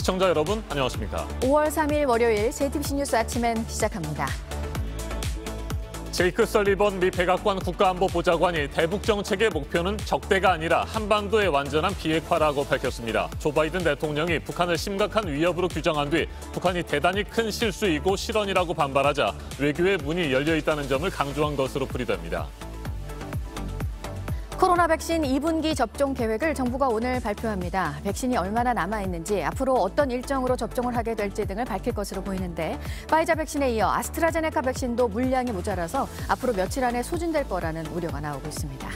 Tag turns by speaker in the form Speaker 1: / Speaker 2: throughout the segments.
Speaker 1: 시청자 여러분, 안녕하십니까?
Speaker 2: 5월 3일 월요일 JTBC 뉴스 아침엔 시작합니다.
Speaker 1: 제이크 설리번 미 백악관 국가안보보좌관이 대북 정책의 목표는 적대가 아니라 한반도의 완전한 비핵화라고 밝혔습니다. 조 바이든 대통령이 북한을 심각한 위협으로 규정한 뒤 북한이 대단히 큰 실수이고 실언이라고 반발하자 외교의 문이 열려 있다는 점을 강조한 것으로 풀이됩니다.
Speaker 2: 코로나 백신 2분기 접종 계획을 정부가 오늘 발표합니다. 백신이 얼마나 남아있는지, 앞으로 어떤 일정으로 접종을 하게 될지 등을 밝힐 것으로 보이는데, 파이자 백신에 이어 아스트라제네카 백신도 물량이 모자라서 앞으로 며칠 안에 소진될 거라는 우려가 나오고 있습니다.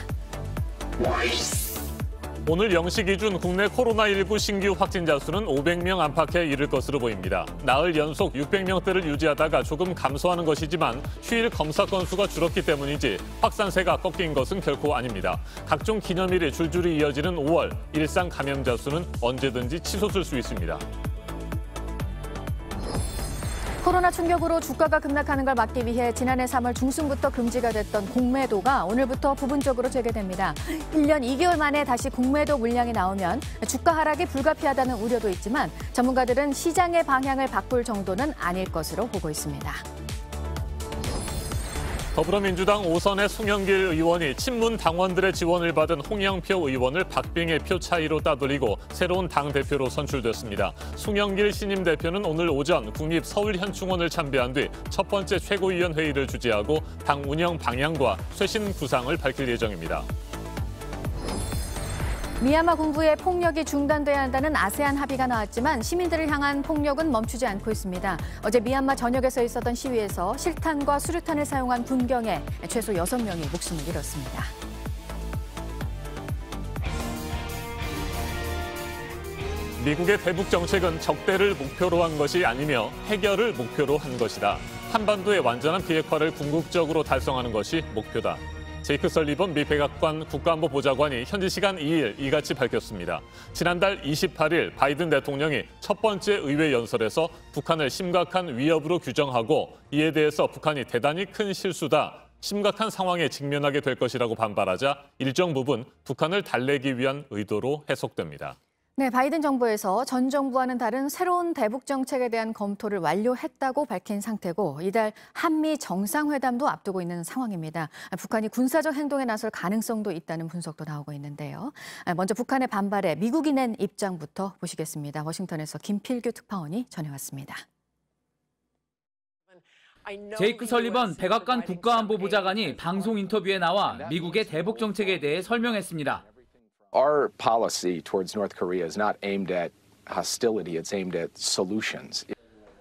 Speaker 1: 오늘 0시 기준 국내 코로나19 신규 확진자 수는 500명 안팎에 이를 것으로 보입니다. 나흘 연속 600명대를 유지하다가 조금 감소하는 것이지만 휴일 검사 건수가 줄었기 때문이지 확산세가 꺾인 것은 결코 아닙니다. 각종 기념일이 줄줄이 이어지는 5월, 일상 감염자 수는 언제든지 치솟을 수 있습니다.
Speaker 2: 코로나 충격으로 주가가 급락하는 걸 막기 위해 지난해 3월 중순부터 금지가 됐던 공매도가 오늘부터 부분적으로 재개됩니다. 1년 2개월 만에 다시 공매도 물량이 나오면 주가 하락이 불가피하다는 우려도 있지만 전문가들은 시장의 방향을 바꿀 정도는 아닐 것으로 보고 있습니다.
Speaker 1: 더불어민주당 5선의 송영길 의원이 친문 당원들의 지원을 받은 홍영표 의원을 박빙의 표 차이로 따돌리고 새로운 당대표로 선출됐습니다. 송영길 신임 대표는 오늘 오전 국립서울현충원을 참배한 뒤 첫 번째 최고위원 회의를 주재하고 당 운영 방향과 쇄신 구상을 밝힐 예정입니다.
Speaker 2: 미얀마 군부의 폭력이 중단돼야 한다는 아세안 합의가 나왔지만 시민들을 향한 폭력은 멈추지 않고 있습니다. 어제 미얀마 전역에서 있었던 시위에서 실탄과 수류탄을 사용한 군경에 최소 6명이 목숨을 잃었습니다.
Speaker 1: 미국의 대북 정책은 적대를 목표로 한 것이 아니며 해결을 목표로 한 것이다. 한반도의 완전한 비핵화를 궁극적으로 달성하는 것이 목표다. 제이크 설리번 미 백악관 국가안보보좌관이 현지 시간 2일 이같이 밝혔습니다. 지난달 28일 바이든 대통령이 첫 번째 의회 연설에서 북한을 심각한 위협으로 규정하고 이에 대해서 북한이 대단히 큰 실수다, 심각한 상황에 직면하게 될 것이라고 반발하자 일정 부분 북한을 달래기 위한 의도로 해석됩니다.
Speaker 2: 네, 바이든 정부에서 전 정부와는 다른 새로운 대북 정책에 대한 검토를 완료했다고 밝힌 상태고 이달 한미 정상회담도 앞두고 있는 상황입니다. 북한이 군사적 행동에 나설 가능성도 있다는 분석도 나오고 있는데요. 먼저 북한의 반발에 미국이 낸 입장부터 보시겠습니다. 워싱턴에서 김필규 특파원이 전해왔습니다.
Speaker 3: 제이크 설리번 백악관 국가안보보좌관이 방송 인터뷰에 나와 미국의 대북 정책에 대해 설명했습니다.
Speaker 4: Our policy towards North Korea is not aimed at hostility, it's aimed at solutions.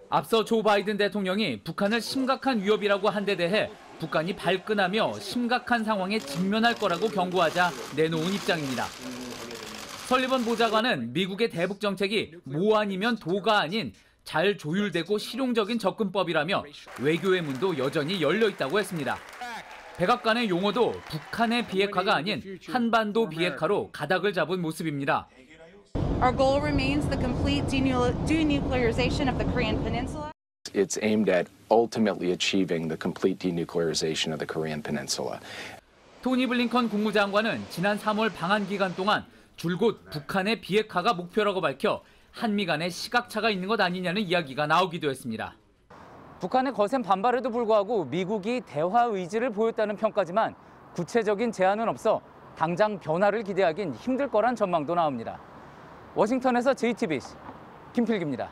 Speaker 3: 앞서 조 바이든 대통령이 북한을 심각한 위협이라고 한 데 대해 북한이 발끈하며 심각한 상황에 직면할 거라고 경고하자 내놓은 입장입니다. 설리번 보좌관은 미국의 대북 정책이 모 아니면 도가 아닌 잘 조율되고 실용적인 접근법이라며 외교의 문도 여전히 열려 있다고 했습니다. 백악관의 용어도 북한의 비핵화가 아닌 한반도 비핵화로 가닥을 잡은 모습입니다.
Speaker 5: Our goal remains the complete denuclearization of the Korean Peninsula.
Speaker 4: It's aimed at ultimately achieving the complete denuclearization of the Korean Peninsula.
Speaker 3: 토니 블링컨 국무장관은 지난 3월 방한 기간 동안 줄곧 북한의 비핵화가 목표라고 밝혀 한미 간의 시각차가 있는 것 아니냐는 이야기가 나오기도 했습니다. 북한의 거센 반발에도 불구하고 미국이 대화 의지를 보였다는 평가지만 구체적인 제안은 없어 당장 변화를 기대하긴 힘들 거란 전망도 나옵니다. 워싱턴에서 JTBC 김필기입니다.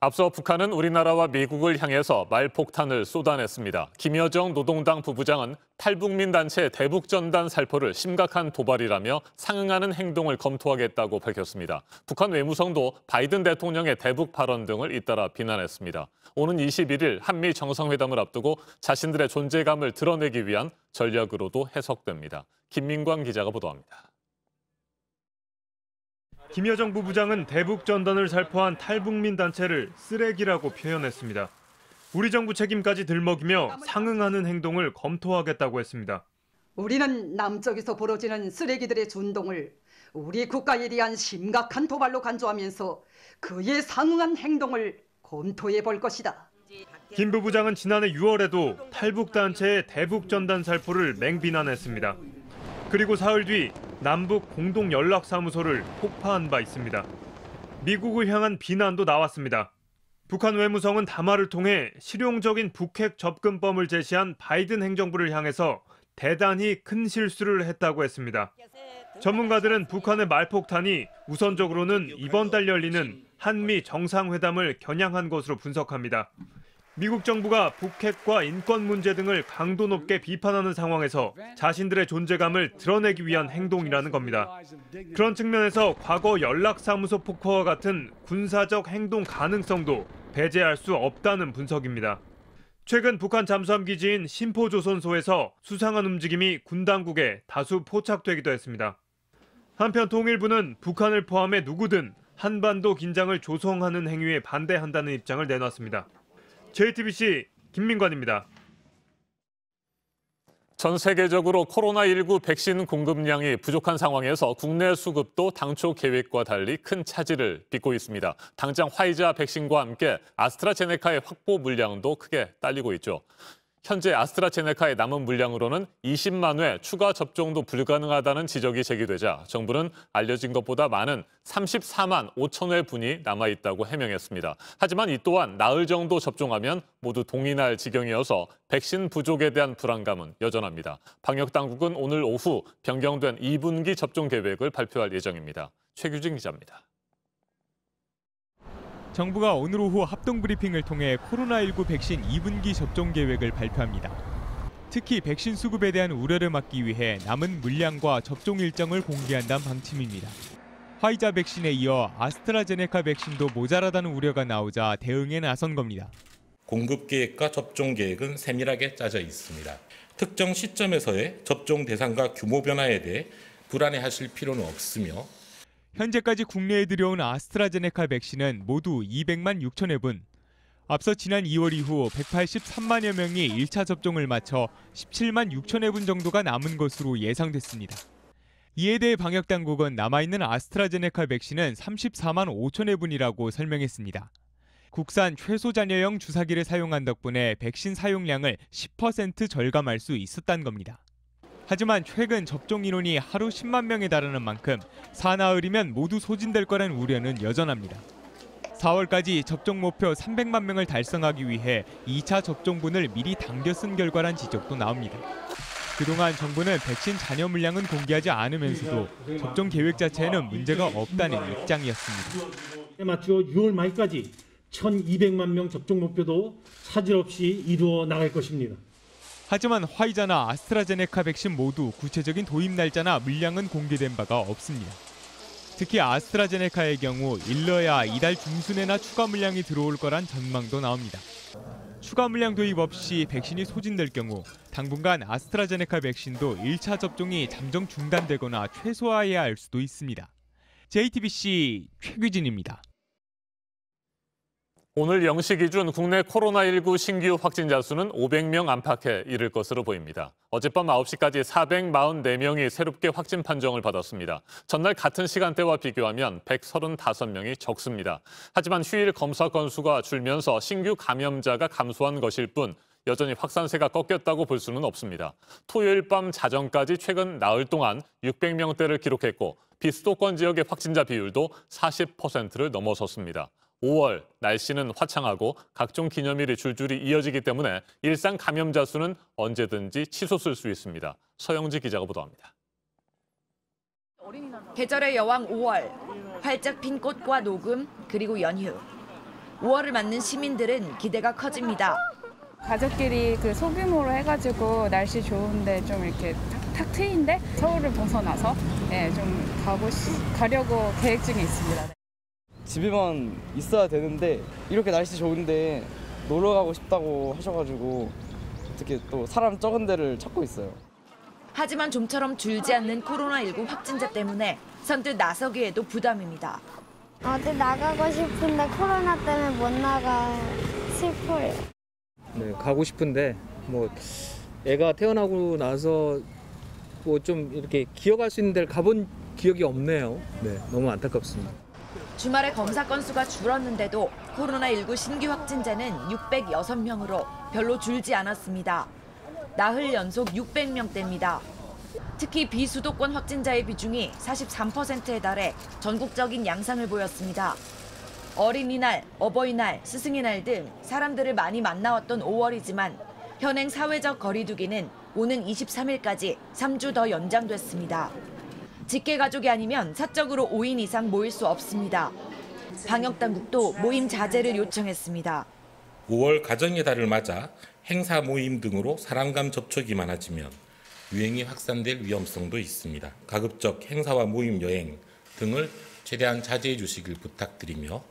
Speaker 1: 앞서 북한은 우리나라와 미국을 향해서 말폭탄을 쏟아냈습니다. 김여정 노동당 부부장은 탈북민 단체 대북전단 살포를 심각한 도발이라며 상응하는 행동을 검토하겠다고 밝혔습니다. 북한 외무성도 바이든 대통령의 대북 발언 등을 잇따라 비난했습니다. 오는 21일 한미 정상회담을 앞두고 자신들의 존재감을 드러내기 위한 전략으로도 해석됩니다. 김민광 기자가 보도합니다.
Speaker 6: 김여정 부부장은 대북 전단을 살포한 탈북민 단체를 쓰레기라고 표현했습니다. 우리 정부 책임까지 들먹이며 상응하는 행동을 검토하겠다고 했습니다.
Speaker 7: 우리는 남쪽에서 벌어지는 쓰레기들의 준동을 우리 국가에 대한 심각한 도발로 간주하면서 그에 상응한 행동을 검토해 볼 것이다.
Speaker 6: 김 부부장은 지난해 6월에도 탈북 단체의 대북 전단 살포를 맹비난했습니다. 그리고 사흘 뒤 남북 공동 연락사무소를 폭파한 바 있습니다. 미국을 향한 비난도 나왔습니다. 북한 외무성은 담화를 통해 실용적인 북핵 접근법을 제시한 바이든 행정부를 향해서 대단히 큰 실수를 했다고 했습니다. 전문가들은 북한의 말폭탄이 우선적으로는 이번 달 열리는 한미 정상회담을 겨냥한 것으로 분석합니다. 미국 정부가 북핵과 인권 문제 등을 강도 높게 비판하는 상황에서 자신들의 존재감을 드러내기 위한 행동이라는 겁니다. 그런 측면에서 과거 연락사무소 폭파와 같은 군사적 행동 가능성도 배제할 수 없다는 분석입니다. 최근 북한 잠수함 기지인 심포조선소에서 수상한 움직임이 군 당국에 다수 포착되기도 했습니다. 한편 통일부는 북한을 포함해 누구든 한반도 긴장을 조성하는 행위에 반대한다는 입장을 내놨습니다. JTBC 김민관입니다.
Speaker 1: 전 세계적으로 코로나19 백신 공급량이 부족한 상황에서 국내 수급도 당초 계획과 달리 큰 차질을 빚고 있습니다. 당장 화이자 백신과 함께 아스트라제네카의 확보 물량도 크게 딸리고 있죠. 현재 아스트라제네카의 남은 물량으로는 20만 회 추가 접종도 불가능하다는 지적이 제기되자 정부는 알려진 것보다 많은 34만 5천 회 분이 남아있다고 해명했습니다. 하지만 이 또한 나흘 정도 접종하면 모두 동의날 지경이어서 백신 부족에 대한 불안감은 여전합니다. 방역당국은 오늘 오후 변경된 2분기 접종 계획을 발표할 예정입니다. 최규진 기자입니다.
Speaker 8: 정부가 오늘 오후 합동브리핑을 통해 코로나19 백신 2분기 접종 계획을 발표합니다. 특히 백신 수급에 대한 우려를 막기 위해 남은 물량과 접종 일정을 공개한다는 방침입니다. 화이자 백신에 이어 아스트라제네카 백신도 모자라다는 우려가 나오자 대응에 나선 겁니다.
Speaker 9: 공급 계획과 접종 계획은 세밀하게 짜져 있습니다. 특정 시점에서의 접종 대상과 규모 변화에 대해 불안해하실 필요는 없으며
Speaker 8: 현재까지 국내에 들여온 아스트라제네카 백신은 모두 200만 6천 회분. 앞서 지난 2월 이후 183만여 명이 1차 접종을 마쳐 17만 6천 회분 정도가 남은 것으로 예상됐습니다. 이에 대해 방역당국은 남아있는 아스트라제네카 백신은 34만 5천 회분이라고 설명했습니다. 국산 최소 잔여형 주사기를 사용한 덕분에 백신 사용량을 10% 절감할 수 있었다는 겁니다. 하지만 최근 접종 인원이 하루 10만 명에 달하는 만큼 사나흘이면 모두 소진될 거란 우려는 여전합니다. 4월까지 접종 목표 300만 명을 달성하기 위해 2차 접종분을 미리 당겨 쓴 결과란 지적도 나옵니다. 그동안 정부는 백신 잔여 물량은 공개하지 않으면서도 접종 계획 자체에는 문제가 없다는 입장이었습니다.
Speaker 10: 맞추어 6월 말까지 1,200만 명 접종 목표도 차질 없이 이루어 나갈 것입니다.
Speaker 8: 하지만 화이자나 아스트라제네카 백신 모두 구체적인 도입 날짜나 물량은 공개된 바가 없습니다. 특히 아스트라제네카의 경우 일러야 이달 중순에나 추가 물량이 들어올 거란 전망도 나옵니다. 추가 물량 도입 없이 백신이 소진될 경우 당분간 아스트라제네카 백신도 1차 접종이 잠정 중단되거나 최소화해야 할 수도 있습니다. JTBC 최규진입니다.
Speaker 1: 오늘 0시 기준 국내 코로나19 신규 확진자 수는 500명 안팎에 이를 것으로 보입니다. 어젯밤 9시까지 444명이 새롭게 확진 판정을 받았습니다. 전날 같은 시간대와 비교하면 135명이 적습니다. 하지만 휴일 검사 건수가 줄면서 신규 감염자가 감소한 것일 뿐 여전히 확산세가 꺾였다고 볼 수는 없습니다. 토요일 밤 자정까지 최근 나흘 동안 600명대를 기록했고 비수도권 지역의 확진자 비율도 40%를 넘어섰습니다. 5월 날씨는 화창하고 각종 기념일이 줄줄이 이어지기 때문에 일상 감염자 수는 언제든지 치솟을 수 있습니다. 서영지 기자가 보도합니다.
Speaker 11: 계절의 여왕 5월, 활짝 핀 꽃과 녹음, 그리고 연휴. 5월을 맞는 시민들은 기대가 커집니다.
Speaker 12: 가족끼리 그 소규모로 해가지고 날씨 좋은데 좀 이렇게 탁 트인데 서울을 벗어나서 좀 가려고 계획 중에 있습니다.
Speaker 13: 집에만 있어야 되는데 이렇게 날씨 좋은데 놀러 가고 싶다고 하셔가지고 어떻게 또 사람 적은 데를 찾고 있어요.
Speaker 11: 하지만 좀처럼 줄지 않는 코로나19 확진자 때문에 선뜻 나서기에도 부담입니다.
Speaker 14: 어디 나가고 싶은데 코로나 때문에 못 나가 슬퍼요.
Speaker 15: 네, 가고 싶은데 애가 태어나고 나서 좀 이렇게 기억할 수 있는 데를 가본 기억이 없네요. 네, 너무 안타깝습니다.
Speaker 11: 주말에 검사 건수가 줄었는데도 코로나19 신규 확진자는 606명으로 별로 줄지 않았습니다. 나흘 연속 600명대입니다. 특히 비수도권 확진자의 비중이 43%에 달해 전국적인 양상을 보였습니다. 어린이날, 어버이날, 스승의 날 등 사람들을 많이 만나왔던 5월이지만 현행 사회적 거리두기는 오는 23일까지 3주 더 연장됐습니다. 직계 가족이 아니면 사적으로 5인 이상 모일 수 없습니다. 방역당국도 모임 자제를 요청했습니다.
Speaker 9: 5월 가정의 달을 맞아 행사 모임 등으로 사람 간 접촉이 많아지면 유행이 확산될 위험성도 있습니다. 가급적 행사와 모임 여행 등을 최대한 자제해 주시길 부탁드리며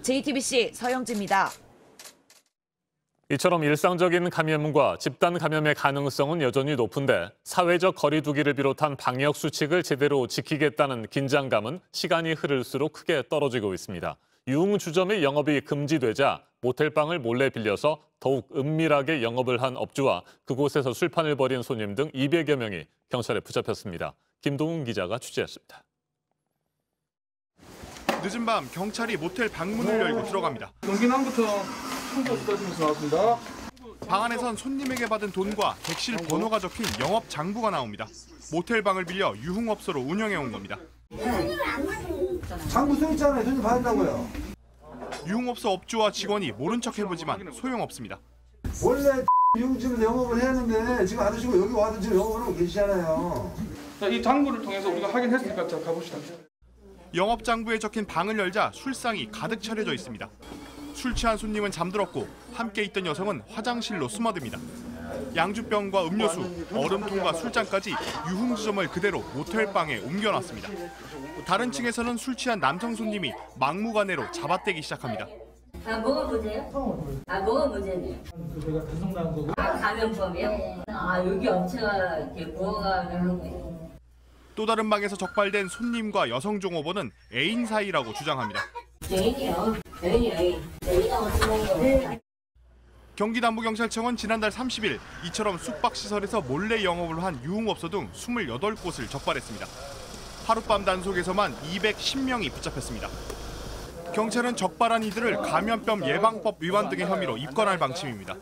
Speaker 11: JTBC 서영지입니다.
Speaker 1: 이처럼 일상적인 감염과 집단 감염의 가능성은 여전히 높은데 사회적 거리두기를 비롯한 방역 수칙을 제대로 지키겠다는 긴장감은 시간이 흐를수록 크게 떨어지고 있습니다. 유흥주점의 영업이 금지되자 모텔방을 몰래 빌려서 더욱 은밀하게 영업을 한 업주와 그곳에서 술판을 벌인 손님 등 200여 명이 경찰에 붙잡혔습니다. 김동훈 기자가 취재했습니다.
Speaker 16: 늦은 밤 경찰이 모텔 방문을 열고 들어갑니다.
Speaker 17: 경기남부터 청소 수다팀에서 나왔습니다.
Speaker 16: 방 안에선 손님에게 받은 돈과 객실 번호가 적힌 영업 장부가 나옵니다. 모텔 방을 빌려 유흥업소로 운영해 온 겁니다.
Speaker 17: 장부 써 있잖아요. 손님 받는다고요.
Speaker 16: 유흥업소 업주와 직원이 모른 척 해보지만 소용없습니다.
Speaker 17: 원래 유흥집에서 영업을 해야 하는데 지금 안 하시고 여기 와서 지금 영업을 하고 계시잖아요.
Speaker 18: 자, 이 장부를 통해서 우리가 확인했으니까 자 가봅시다.
Speaker 16: 영업 장부에 적힌 방을 열자 술상이 가득 차려져 있습니다. 술 취한 손님은 잠들었고 함께 있던 여성은 화장실로 숨어듭니다. 양주병과 음료수, 얼음통과 술잔까지 유흥주점을 그대로 모텔방에 옮겨놨습니다. 다른 층에서는 술 취한 남성 손님이 막무가내로 잡아떼기 시작합니다.
Speaker 19: 뭐가 문제예요? 뭐가 문제예요?
Speaker 17: 저희가 배송당한 거고.
Speaker 19: 감염법이요? 여기 업체가 이렇게 부어가면 하고 있어요.
Speaker 16: 또 다른 방에서 적발된 손님과 여성 종업원은 애인 사이라고 주장합니다.
Speaker 19: 애인이요. 애인이라고 쓰는 거예요.
Speaker 16: 경기남부경찰청은 지난달 30일 이처럼 숙박시설에서 몰래 영업을 한 유흥업소 등 28곳을 적발했습니다. 하룻밤 단속에서만 210명이 붙잡혔습니다. 경찰은 적발한 이들을 감염병 예방법 위반 등의 혐의로 입건할 방침입니다.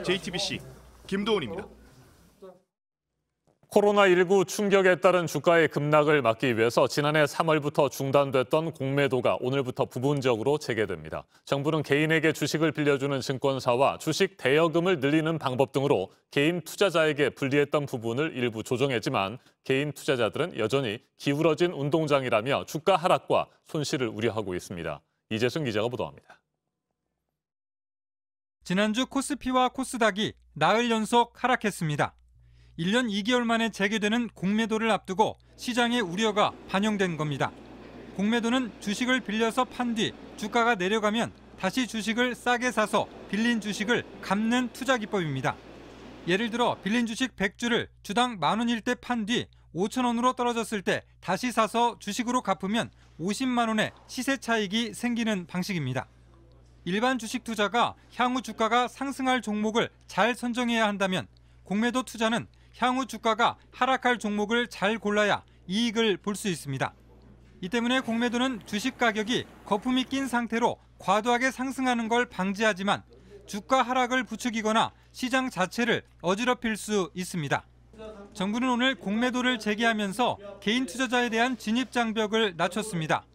Speaker 16: JTBC 김도훈입니다.
Speaker 1: 코로나19 충격에 따른 주가의 급락을 막기 위해서 지난해 3월부터 중단됐던 공매도가 오늘부터 부분적으로 재개됩니다. 정부는 개인에게 주식을 빌려주는 증권사와 주식 대여금을 늘리는 방법 등으로 개인 투자자에게 불리했던 부분을 일부 조정했지만 개인 투자자들은 여전히 기울어진 운동장이라며 주가 하락과 손실을 우려하고 있습니다. 이재승 기자가 보도합니다.
Speaker 20: 지난주 코스피와 코스닥이 나흘 연속 하락했습니다. 1년 2개월 만에 재개되는 공매도를 앞두고 시장의 우려가 반영된 겁니다. 공매도는 주식을 빌려서 판 뒤 주가가 내려가면 다시 주식을 싸게 사서 빌린 주식을 갚는 투자 기법입니다. 예를 들어 빌린 주식 100주를 주당 10,000원일 때 판 뒤 5,000원으로 떨어졌을 때 다시 사서 주식으로 갚으면 50만 원의 시세 차익이 생기는 방식입니다. 일반 주식 투자가 향후 주가가 상승할 종목을 잘 선정해야 한다면 공매도 투자는 향후 주가가 하락할 종목을 잘 골라야 이익을 볼 수 있습니다. 이 때문에 공매도는 주식 가격이 거품이 낀 상태로 과도하게 상승하는 걸 방지하지만 주가 하락을 부추기거나 시장 자체를 어지럽힐 수 있습니다. 정부는 오늘 공매도를 재개하면서 개인 투자자에 대한 진입 장벽을 낮췄습니다.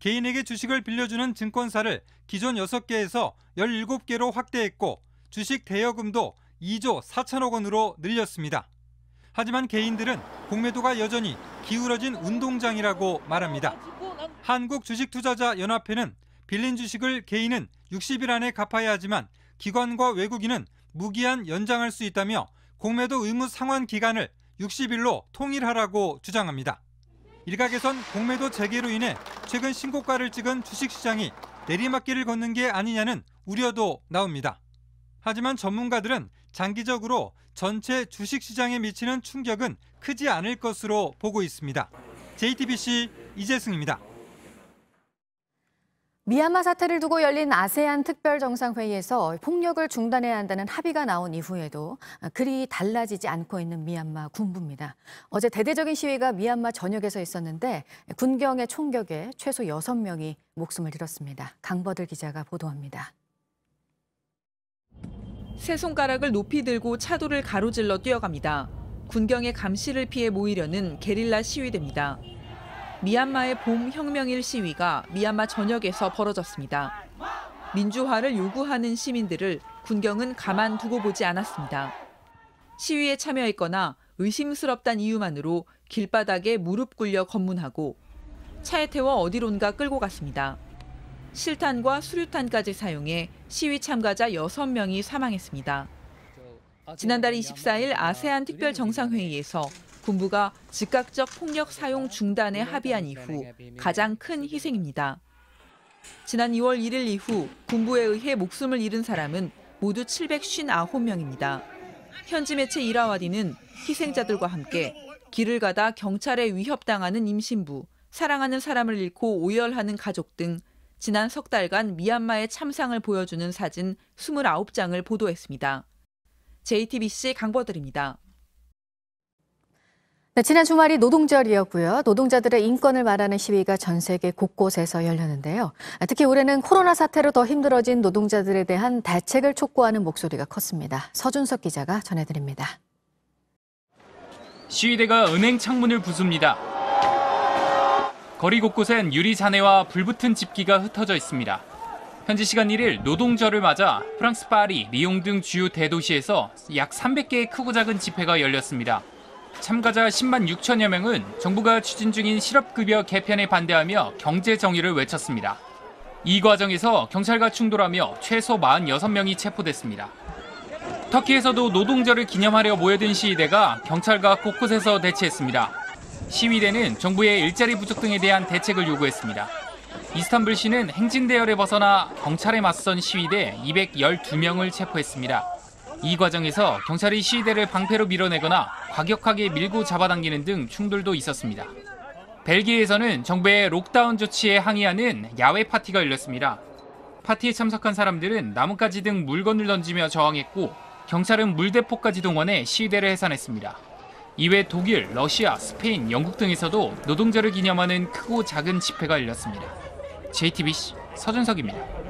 Speaker 20: 개인에게 주식을 빌려주는 증권사를 기존 6개에서 17개로 확대했고 주식 대여금도 2조 4천억 원으로 늘렸습니다. 하지만 개인들은 공매도가 여전히 기울어진 운동장이라고 말합니다. 한국주식투자자연합회는 빌린 주식을 개인은 60일 안에 갚아야 하지만 기관과 외국인은 무기한 연장할 수 있다며 공매도 의무 상환 기간을 60일로 통일하라고 주장합니다. 일각에선 공매도 재개로 인해 최근 신고가를 찍은 주식시장이 내리막길을 걷는 게 아니냐는 우려도 나옵니다. 하지만 전문가들은 장기적으로 전체 주식시장에 미치는 충격은 크지 않을 것으로 보고 있습니다. JTBC 이재승입니다.
Speaker 2: 미얀마 사태를 두고 열린 아세안 특별정상회의에서 폭력을 중단해야 한다는 합의가 나온 이후에도 그리 달라지지 않고 있는 미얀마 군부입니다. 어제 대대적인 시위가 미얀마 전역에서 있었는데 군경의 총격에 최소 6명이 목숨을 잃었습니다. 강버들 기자가 보도합니다.
Speaker 21: 세 손가락을 높이 들고 차도를 가로질러 뛰어갑니다. 군경의 감시를 피해 모이려는 게릴라 시위대입니다. 미얀마의 봄 혁명일 시위가 미얀마 전역에서 벌어졌습니다. 민주화를 요구하는 시민들을 군경은 가만두고 보지 않았습니다. 시위에 참여했거나 의심스럽단 이유만으로 길바닥에 무릎 꿇려 검문하고 차에 태워 어디론가 끌고 갔습니다. 실탄과 수류탄까지 사용해 시위 참가자 6명이 사망했습니다. 지난달 24일 아세안 특별정상회의에서 군부가 즉각적 폭력 사용 중단에 합의한 이후 가장 큰 희생입니다. 지난 2월 1일 이후 군부에 의해 목숨을 잃은 사람은 모두 759명입니다. 현지 매체 이라와디는 희생자들과 함께 길을 가다 경찰에 위협당하는 임신부, 사랑하는 사람을 잃고 오열하는 가족 등 지난 석 달간 미얀마의 참상을 보여주는 사진 29장을 보도했습니다. JTBC 강보들입니다.
Speaker 2: 네, 지난 주말이 노동절이었고요. 노동자들의 인권을 말하는 시위가 전 세계 곳곳에서 열렸는데요. 특히 올해는 코로나 사태로 더 힘들어진 노동자들에 대한 대책을 촉구하는 목소리가 컸습니다. 서준석 기자가 전해드립니다.
Speaker 22: 시위대가 은행 창문을 부숩니다. 거리 곳곳엔 유리 잔해와 불붙은 집기가 흩어져 있습니다. 현지 시간 1일 노동절을 맞아 프랑스 파리, 리옹 등 주요 대도시에서 약 300개의 크고 작은 집회가 열렸습니다. 참가자 10만 6천여 명은 정부가 추진 중인 실업급여 개편에 반대하며 경제 정의를 외쳤습니다. 이 과정에서 경찰과 충돌하며 최소 46명이 체포됐습니다. 터키에서도 노동절을 기념하려 모여든 시위대가 경찰과 곳곳에서 대치했습니다. 시위대는 정부의 일자리 부족 등에 대한 대책을 요구했습니다. 이스탄불시는 행진대열에 벗어나 경찰에 맞선 시위대 212명을 체포했습니다. 이 과정에서 경찰이 시위대를 방패로 밀어내거나 과격하게 밀고 잡아당기는 등 충돌도 있었습니다. 벨기에에서는 정부의 록다운 조치에 항의하는 야외 파티가 열렸습니다. 파티에 참석한 사람들은 나뭇가지 등 물건을 던지며 저항했고 경찰은 물대포까지 동원해 시위대를 해산했습니다. 이외 독일, 러시아, 스페인, 영국 등에서도 노동절을 기념하는 크고 작은 집회가 열렸습니다. JTBC 서준석입니다.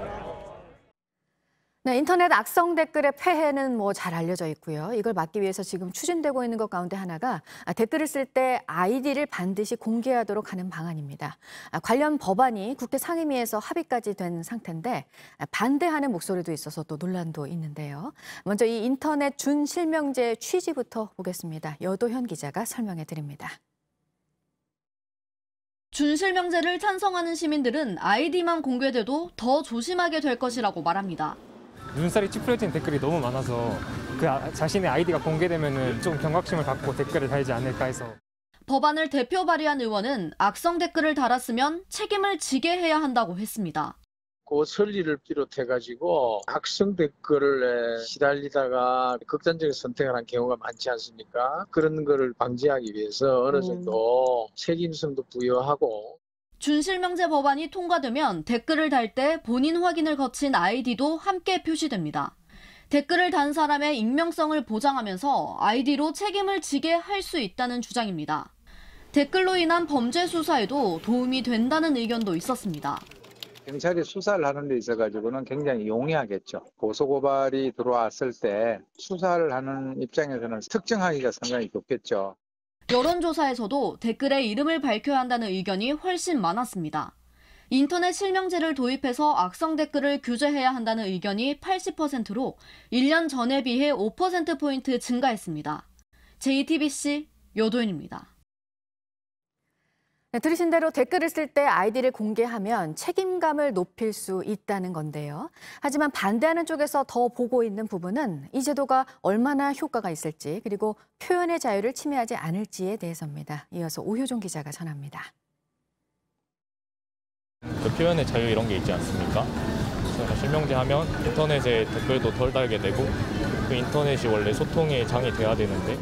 Speaker 2: 네, 인터넷 악성 댓글의 폐해는 잘 알려져 있고요. 이걸 막기 위해서 지금 추진되고 있는 것 가운데 하나가 댓글을 쓸 때 아이디를 반드시 공개하도록 하는 방안입니다. 관련 법안이 국회 상임위에서 합의까지 된 상태인데 반대하는 목소리도 있어서 또 논란도 있는데요. 먼저 이 인터넷 준실명제 취지부터 보겠습니다. 여도현 기자가 설명해 드립니다.
Speaker 23: 준실명제를 찬성하는 시민들은 아이디만 공개돼도 더 조심하게 될 것이라고 말합니다.
Speaker 24: 눈살이 찌푸려진 댓글이 너무 많아서 자신의 아이디가 공개되면 좀 경각심을 갖고 댓글을 달지 않을까 해서.
Speaker 23: 법안을 대표 발의한 의원은 악성 댓글을 달았으면 책임을 지게 해야 한다고 했습니다.
Speaker 25: 그 설리를 비롯해가지고 악성 댓글에 시달리다가 극단적인 선택을 한 경우가 많지 않습니까? 그런 거를 방지하기 위해서 어느 정도 책임성도 부여하고.
Speaker 23: 준실명제 법안이 통과되면 댓글을 달 때 본인 확인을 거친 아이디도 함께 표시됩니다. 댓글을 단 사람의 익명성을 보장하면서 아이디로 책임을 지게 할 수 있다는 주장입니다. 댓글로 인한 범죄 수사에도 도움이 된다는 의견도 있었습니다.
Speaker 26: 경찰이 수사를 하는 데 있어가지고는 굉장히 용이하겠죠. 고소고발이 들어왔을 때 수사를 하는 입장에서는 특정하기가 상당히 좋겠죠.
Speaker 23: 여론조사에서도 댓글에 이름을 밝혀야 한다는 의견이 훨씬 많았습니다. 인터넷 실명제를 도입해서 악성 댓글을 규제해야 한다는 의견이 80%로 1년 전에 비해 5%포인트 증가했습니다. JTBC 여도현입니다.
Speaker 2: 네, 들으신 대로 댓글을 쓸 때 아이디를 공개하면 책임감을 높일 수 있다는 건데요. 하지만 반대하는 쪽에서 더 보고 있는 부분은 이 제도가 얼마나 효과가 있을지 그리고 표현의 자유를 침해하지 않을지에 대해서입니다. 이어서 오효종 기자가 전합니다.
Speaker 27: 그 표현의 자유 이런 게 있지 않습니까? 그래서 실명제하면 인터넷에 댓글도 덜 달게 되고 그 인터넷이 원래 소통의 장이 돼야 되는데.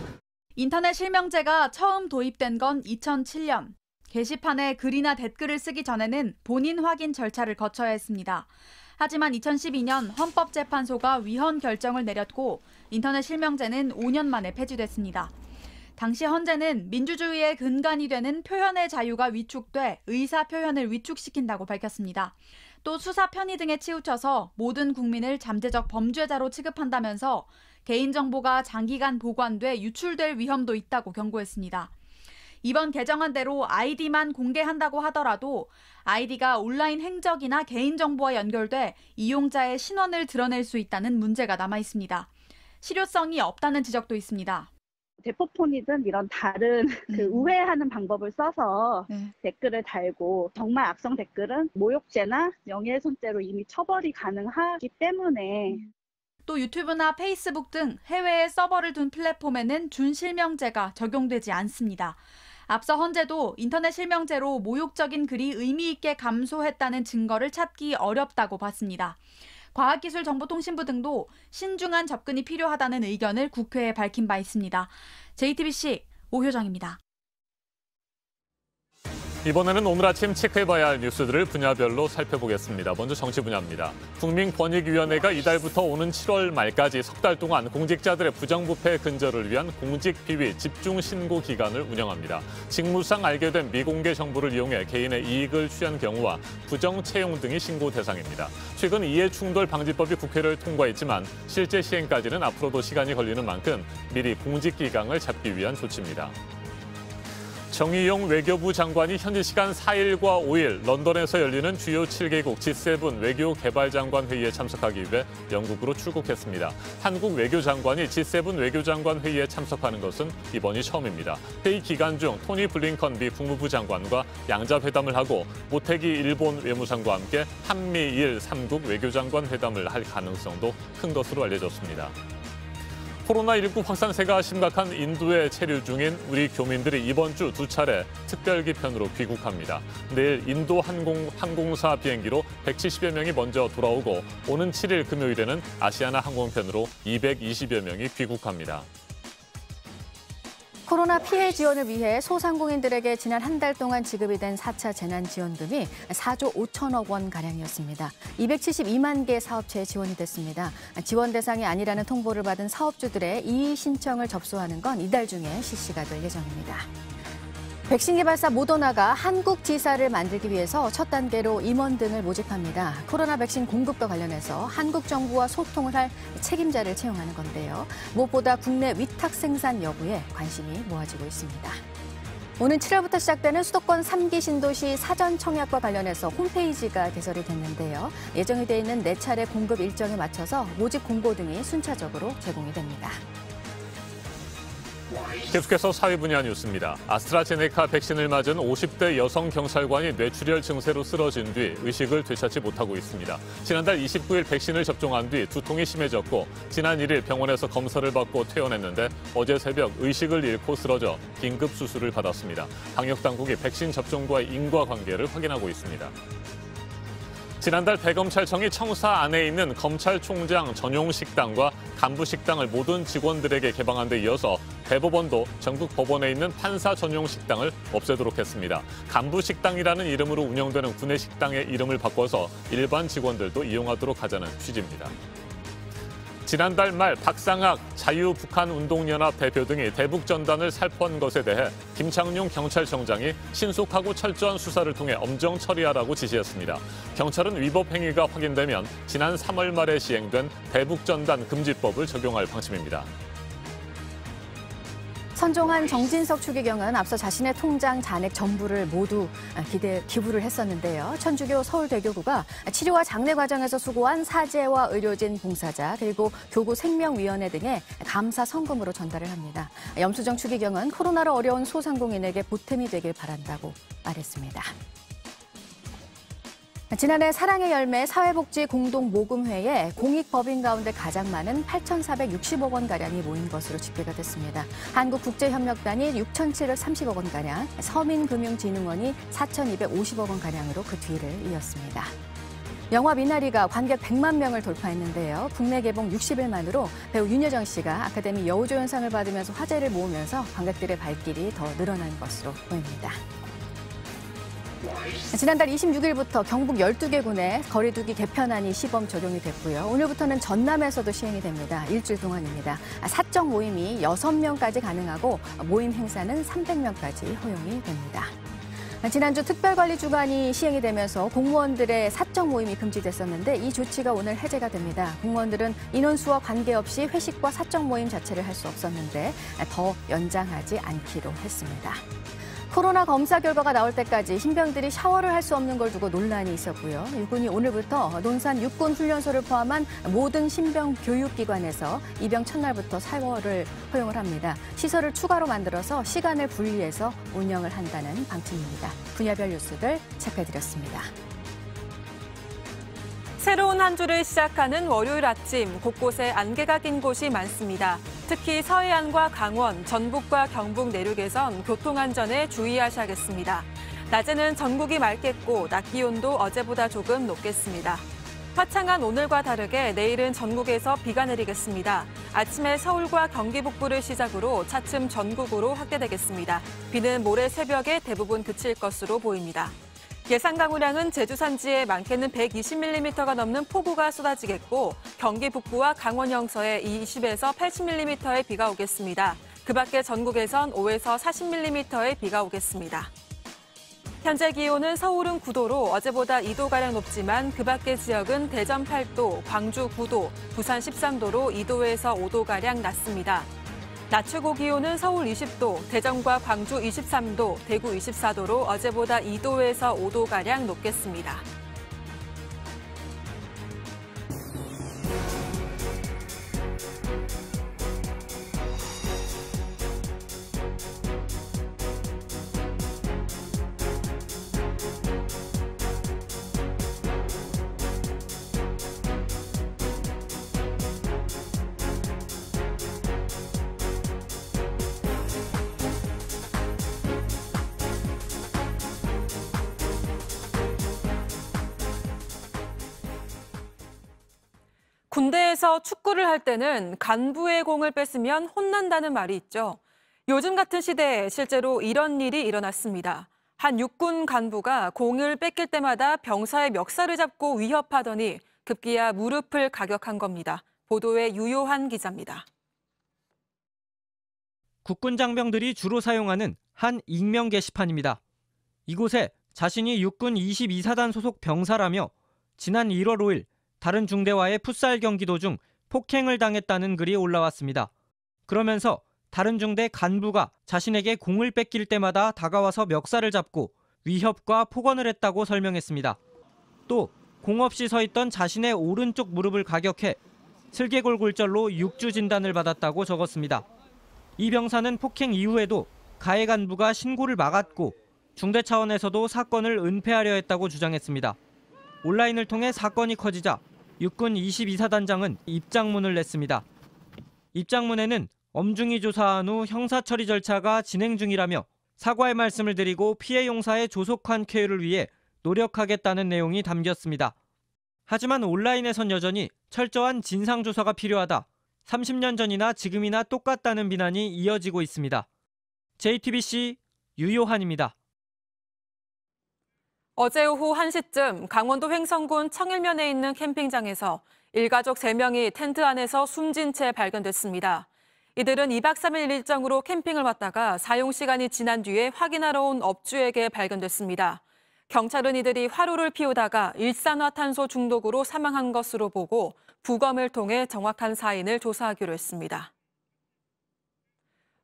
Speaker 28: 인터넷 실명제가 처음 도입된 건 2007년. 게시판에 글이나 댓글을 쓰기 전에는 본인 확인 절차를 거쳐야 했습니다. 하지만 2012년 헌법재판소가 위헌 결정을 내렸고 인터넷 실명제는 5년 만에 폐지됐습니다. 당시 헌재는 민주주의의 근간이 되는 표현의 자유가 위축돼 의사 표현을 위축시킨다고 밝혔습니다. 또 수사 편의 등에 치우쳐서 모든 국민을 잠재적 범죄자로 취급한다면서 개인정보가 장기간 보관돼 유출될 위험도 있다고 경고했습니다. 이번 개정안대로 아이디만 공개한다고 하더라도 아이디가 온라인 행적이나 개인정보와 연결돼 이용자의 신원을 드러낼 수 있다는 문제가 남아 있습니다. 실효성이 없다는 지적도 있습니다.
Speaker 3: 대포폰이든 이런 다른 우회하는 방법을 써서 댓글을 달고 정말 악성 댓글은 모욕죄나 명예훼손죄로 이미 처벌이 가능하기 때문에
Speaker 28: 또 유튜브나 페이스북 등 해외에 서버를 둔 플랫폼에는 준실명제가 적용되지 않습니다. 앞서 헌재도 인터넷 실명제로 모욕적인 글이 의미 있게 감소했다는 증거를 찾기 어렵다고 봤습니다. 과학기술정보통신부 등도 신중한 접근이 필요하다는 의견을 국회에 밝힌 바 있습니다. JTBC 오효정입니다.
Speaker 1: 이번에는 오늘 아침 체크해봐야 할 뉴스들을 분야별로 살펴보겠습니다. 먼저 정치 분야입니다. 국민권익위원회가 이달부터 오는 7월 말까지 석 달 동안 공직자들의 부정부패 근절을 위한 공직비위 집중신고 기간을 운영합니다. 직무상 알게된 미공개 정보를 이용해 개인의 이익을 취한 경우와 부정채용 등이 신고 대상입니다. 최근 이해충돌 방지법이 국회를 통과했지만 실제 시행까지는 앞으로도 시간이 걸리는 만큼 미리 공직기강을 잡기 위한 조치입니다. 정의용 외교부 장관이 현지 시간 4일과 5일 런던에서 열리는 주요 7개국 G7 외교개발장관 회의에 참석하기 위해 영국으로 출국했습니다. 한국 외교장관이 G7 외교장관 회의에 참석하는 것은 이번이 처음입니다. 회의 기간 중 토니 블링컨 미 국무부 장관과 양자회담을 하고 모태기 일본 외무상과 함께 한미일 3국 외교장관 회담을 할 가능성도 큰 것으로 알려졌습니다. 코로나19 확산세가 심각한 인도에 체류 중인 우리 교민들이 이번 주 2차례 특별기편으로 귀국합니다. 내일 인도 항공사 비행기로 170여 명이 먼저 돌아오고 오는 7일 금요일에는 아시아나 항공편으로 220여 명이 귀국합니다.
Speaker 2: 코로나 피해 지원을 위해 소상공인들에게 지난 한 달 동안 지급이 된 4차 재난지원금이 4조 5천억 원가량이었습니다. 272만 개 사업체에 지원이 됐습니다. 지원 대상이 아니라는 통보를 받은 사업주들의 이의 신청을 접수하는 건 이달 중에 실시가 될 예정입니다. 백신 개발사 모더나가 한국 지사를 만들기 위해서 첫 단계로 임원 등을 모집합니다. 코로나 백신 공급과 관련해서 한국 정부와 소통을 할 책임자를 채용하는 건데요. 무엇보다 국내 위탁 생산 여부에 관심이 모아지고 있습니다. 오는 7월부터 시작되는 수도권 3기 신도시 사전 청약과 관련해서 홈페이지가 개설이 됐는데요. 예정이 돼 있는 4차례 공급 일정에 맞춰서 모집 공고 등이 순차적으로 제공이 됩니다.
Speaker 1: 계속해서 사회 분야 뉴스입니다. 아스트라제네카 백신을 맞은 50대 여성 경찰관이 뇌출혈 증세로 쓰러진 뒤 의식을 되찾지 못하고 있습니다. 지난달 29일 백신을 접종한 뒤 두통이 심해졌고 지난 1일 병원에서 검사를 받고 퇴원했는데 어제 새벽 의식을 잃고 쓰러져 긴급 수술을 받았습니다. 방역당국이 백신 접종과의 인과관계를 확인하고 있습니다. 지난달 대검찰청이 청사 안에 있는 검찰총장 전용 식당과 간부 식당을 모든 직원들에게 개방한 데 이어서 대법원도 전국 법원에 있는 판사 전용 식당을 없애도록 했습니다. 간부 식당이라는 이름으로 운영되는 구내 식당의 이름을 바꿔서 일반 직원들도 이용하도록 하자는 취지입니다. 지난달 말 박상학 자유북한운동연합 대표 등이 대북전단을 살포한 것에 대해 김창룡 경찰청장이 신속하고 철저한 수사를 통해 엄정 처리하라고 지시했습니다. 경찰은 위법 행위가 확인되면 지난 3월 말에 시행된 대북전단 금지법을 적용할 방침입니다.
Speaker 2: 선종한 정진석 추기경은 앞서 자신의 통장 잔액 전부를 모두 기부를 했었는데요. 천주교 서울대교구가 치료와 장례 과정에서 수고한 사제와 의료진 봉사자 그리고 교구 생명위원회 등의 감사 성금으로 전달을 합니다. 염수정 추기경은 코로나로 어려운 소상공인에게 보탬이 되길 바란다고 말했습니다. 지난해 사랑의 열매 사회복지공동모금회에 공익법인 가운데 가장 많은 8,460억 원가량이 모인 것으로 집계가 됐습니다. 한국국제협력단이 6,730억 원가량, 서민금융진흥원이 4,250억 원가량으로 그 뒤를 이었습니다. 영화 미나리가 관객 100만 명을 돌파했는데요. 국내 개봉 60일 만으로 배우 윤여정 씨가 아카데미 여우조연상을 받으면서 화제를 모으면서 관객들의 발길이 더 늘어난 것으로 보입니다. 지난달 26일부터 경북 12개 군에 거리두기 개편안이 시범 적용이 됐고요. 오늘부터는 전남에서도 시행이 됩니다. 일주일 동안입니다. 사적 모임이 6명까지 가능하고 모임 행사는 300명까지 허용이 됩니다. 지난주 특별관리 주간이 시행이 되면서 공무원들의 사적 모임이 금지됐었는데 이 조치가 오늘 해제가 됩니다. 공무원들은 인원수와 관계없이 회식과 사적 모임 자체를 할 수 없었는데 더 연장하지 않기로 했습니다. 코로나 검사 결과가 나올 때까지 신병들이 샤워를 할 수 없는 걸 두고 논란이 있었고요. 육군이 오늘부터 논산 육군훈련소를 포함한 모든 신병 교육기관에서 입영 첫날부터 샤워를 허용을 합니다. 시설을 추가로 만들어서 시간을 분리해서 운영을 한다는 방침입니다. 분야별 뉴스들 체크해드렸습니다.
Speaker 4: 새로운 한 주를 시작하는 월요일 아침 곳곳에 안개가 낀 곳이 많습니다. 특히 서해안과 강원, 전북과 경북 내륙에선 교통안전에 주의하셔야겠습니다. 낮에는 전국이 맑겠고 낮 기온도 어제보다 조금 높겠습니다. 화창한 오늘과 다르게 내일은 전국에서 비가 내리겠습니다. 아침에 서울과 경기 북부를 시작으로 차츰 전국으로 확대되겠습니다. 비는 모레 새벽에 대부분 그칠 것으로 보입니다. 예상 강우량은 제주 산지에 많게는 120mm가 넘는 폭우가 쏟아지겠고 경기 북부와 강원 영서에 20에서 80mm의 비가 오겠습니다. 그 밖에 전국에선 5에서 40mm의 비가 오겠습니다. 현재 기온은 서울은 9도로 어제보다 2도가량 높지만 그 밖의 지역은 대전 8도, 광주 9도, 부산 13도로 2도에서 5도가량 낮습니다. 낮 최고 기온은 서울 20도, 대전과 광주 23도, 대구 24도로 어제보다 2도에서 5도가량 높겠습니다. 군대에서 축구를 할 때는 간부의 공을 뺏으면 혼난다는 말이 있죠. 요즘 같은 시대에 실제로 이런 일이 일어났습니다. 한 육군 간부가 공을 뺏길 때마다 병사의 멱살을 잡고 위협하더니 급기야 무릎을 가격한 겁니다. 보도에 유요한 기자입니다.
Speaker 5: 국군 장병들이 주로 사용하는 한 익명 게시판입니다. 이곳에 자신이 육군 22사단 소속 병사라며 지난 1월 5일 다른 중대와의 풋살 경기 도중 폭행을 당했다는 글이 올라왔습니다. 그러면서 다른 중대 간부가 자신에게 공을 뺏길 때마다 다가와서 멱살을 잡고 위협과 폭언을 했다고 설명했습니다. 또 공 없이 서 있던 자신의 오른쪽 무릎을 가격해 슬개골골절로 6주 진단을 받았다고 적었습니다. 이 병사는 폭행 이후에도 가해 간부가 신고를 막았고 중대 차원에서도 사건을 은폐하려 했다고 주장했습니다. 온라인을 통해 사건이 커지자 육군 22사단장은 입장문을 냈습니다. 입장문에는 엄중히 조사한 후 형사처리 절차가 진행 중이라며 사과의 말씀을 드리고 피해 용사의 조속한 쾌유를 위해 노력하겠다는 내용이 담겼습니다. 하지만 온라인에선 여전히 철저한 진상조사가 필요하다. 30년 전이나 지금이나 똑같다는 비난이 이어지고 있습니다. JTBC 유요한입니다.
Speaker 4: 어제 오후 1시쯤 강원도 횡성군 청일면에 있는 캠핑장에서 일가족 3명이 텐트 안에서 숨진 채 발견됐습니다. 이들은 2박 3일 일정으로 캠핑을 왔다가 사용시간이 지난 뒤에 확인하러 온 업주에게 발견됐습니다. 경찰은 이들이 화로를 피우다가 일산화탄소 중독으로 사망한 것으로 보고 부검을 통해 정확한 사인을 조사하기로 했습니다.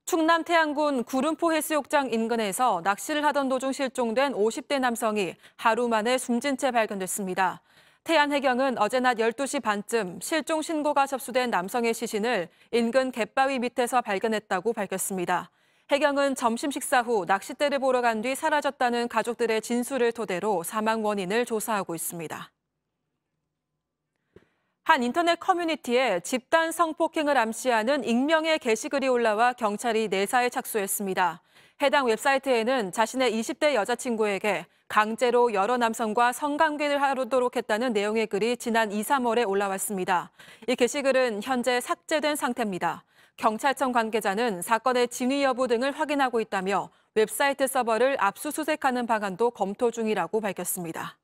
Speaker 4: 충남 태안군 구름포 해수욕장 인근에서 낚시를 하던 도중 실종된 50대 남성이 하루 만에 숨진 채 발견됐습니다. 태안해경은 어제 낮 12시 반쯤 실종 신고가 접수된 남성의 시신을 인근 갯바위 밑에서 발견했다고 밝혔습니다. 해경은 점심 식사 후 낚싯대를 보러 간 뒤 사라졌다는 가족들의 진술을 토대로 사망 원인을 조사하고 있습니다. 한 인터넷 커뮤니티에 집단 성폭행을 암시하는 익명의 게시글이 올라와 경찰이 내사에 착수했습니다. 해당 웹사이트에는 자신의 20대 여자친구에게 강제로 여러 남성과 성관계를 하도록 했다는 내용의 글이 지난 2, 3월에 올라왔습니다. 이 게시글은 현재 삭제된 상태입니다. 경찰청 관계자는 사건의 진위 여부 등을 확인하고 있다며 웹사이트 서버를 압수수색하는 방안도 검토 중이라고 밝혔습니다.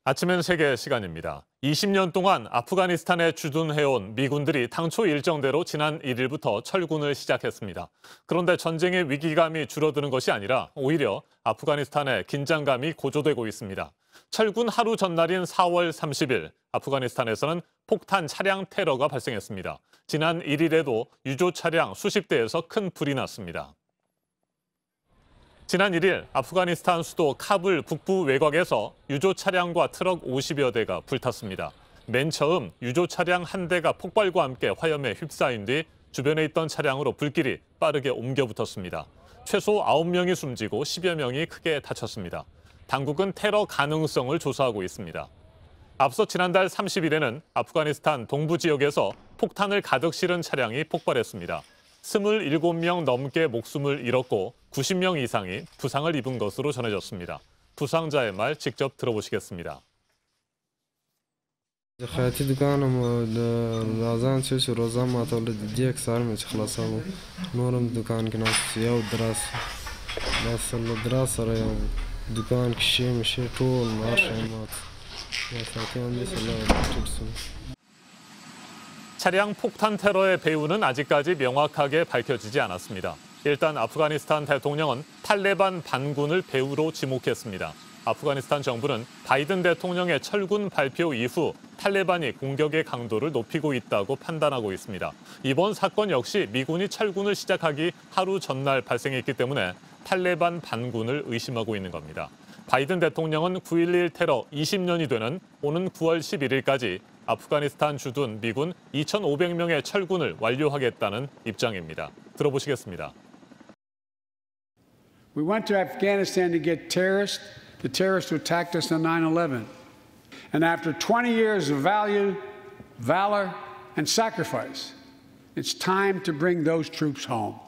Speaker 1: 아침엔 세계 시간입니다. 20년 동안 아프가니스탄에 주둔해온 미군들이 당초 일정대로 지난 1일부터 철군을 시작했습니다. 그런데 전쟁의 위기감이 줄어드는 것이 아니라 오히려 아프가니스탄의 긴장감이 고조되고 있습니다. 철군 하루 전날인 4월 30일, 아프가니스탄에서는 폭탄 차량 테러가 발생했습니다. 지난 1일에도 유조 차량 수십 대에서 큰 불이 났습니다. 지난 1일 아프가니스탄 수도 카불 북부 외곽에서 유조 차량과 트럭 50여 대가 불탔습니다. 맨 처음 유조 차량 한 대가 폭발과 함께 화염에 휩싸인 뒤 주변에 있던 차량으로 불길이 빠르게 옮겨 붙었습니다. 최소 9명이 숨지고 10여 명이 크게 다쳤습니다. 당국은 테러 가능성을 조사하고 있습니다. 앞서 지난달 30일에는 아프가니스탄 동부 지역에서 폭탄을 가득 실은 차량이 폭발했습니다. 27명 넘게 목숨을 잃었고 90명 이상이 부상을 입은 것으로 전해졌습니다. 부상자의 말 직접 들어보시겠습니다. 차량 폭탄 테러의 배후는 아직까지 명확하게 밝혀지지 않았습니다. 일단 아프가니스탄 대통령은 탈레반 반군을 배후로 지목했습니다. 아프가니스탄 정부는 바이든 대통령의 철군 발표 이후 탈레반이 공격의 강도를 높이고 있다고 판단하고 있습니다. 이번 사건 역시 미군이 철군을 시작하기 하루 전날 발생했기 때문에 탈레반 반군을 의심하고 있는 겁니다. 바이든 대통령은 9.11 테러 20년이 되는 오는 9월 11일까지 아프가니스탄 주둔 미군 2,500명의 철군을 완료하겠다는 입장입니다. 들어보시겠습니다.
Speaker 6: We went to Afghanistan to get terrorists, the terrorists who attacked us on 9/11. And after 20 years of valor, and sacrifice, it's time to bring those troops home.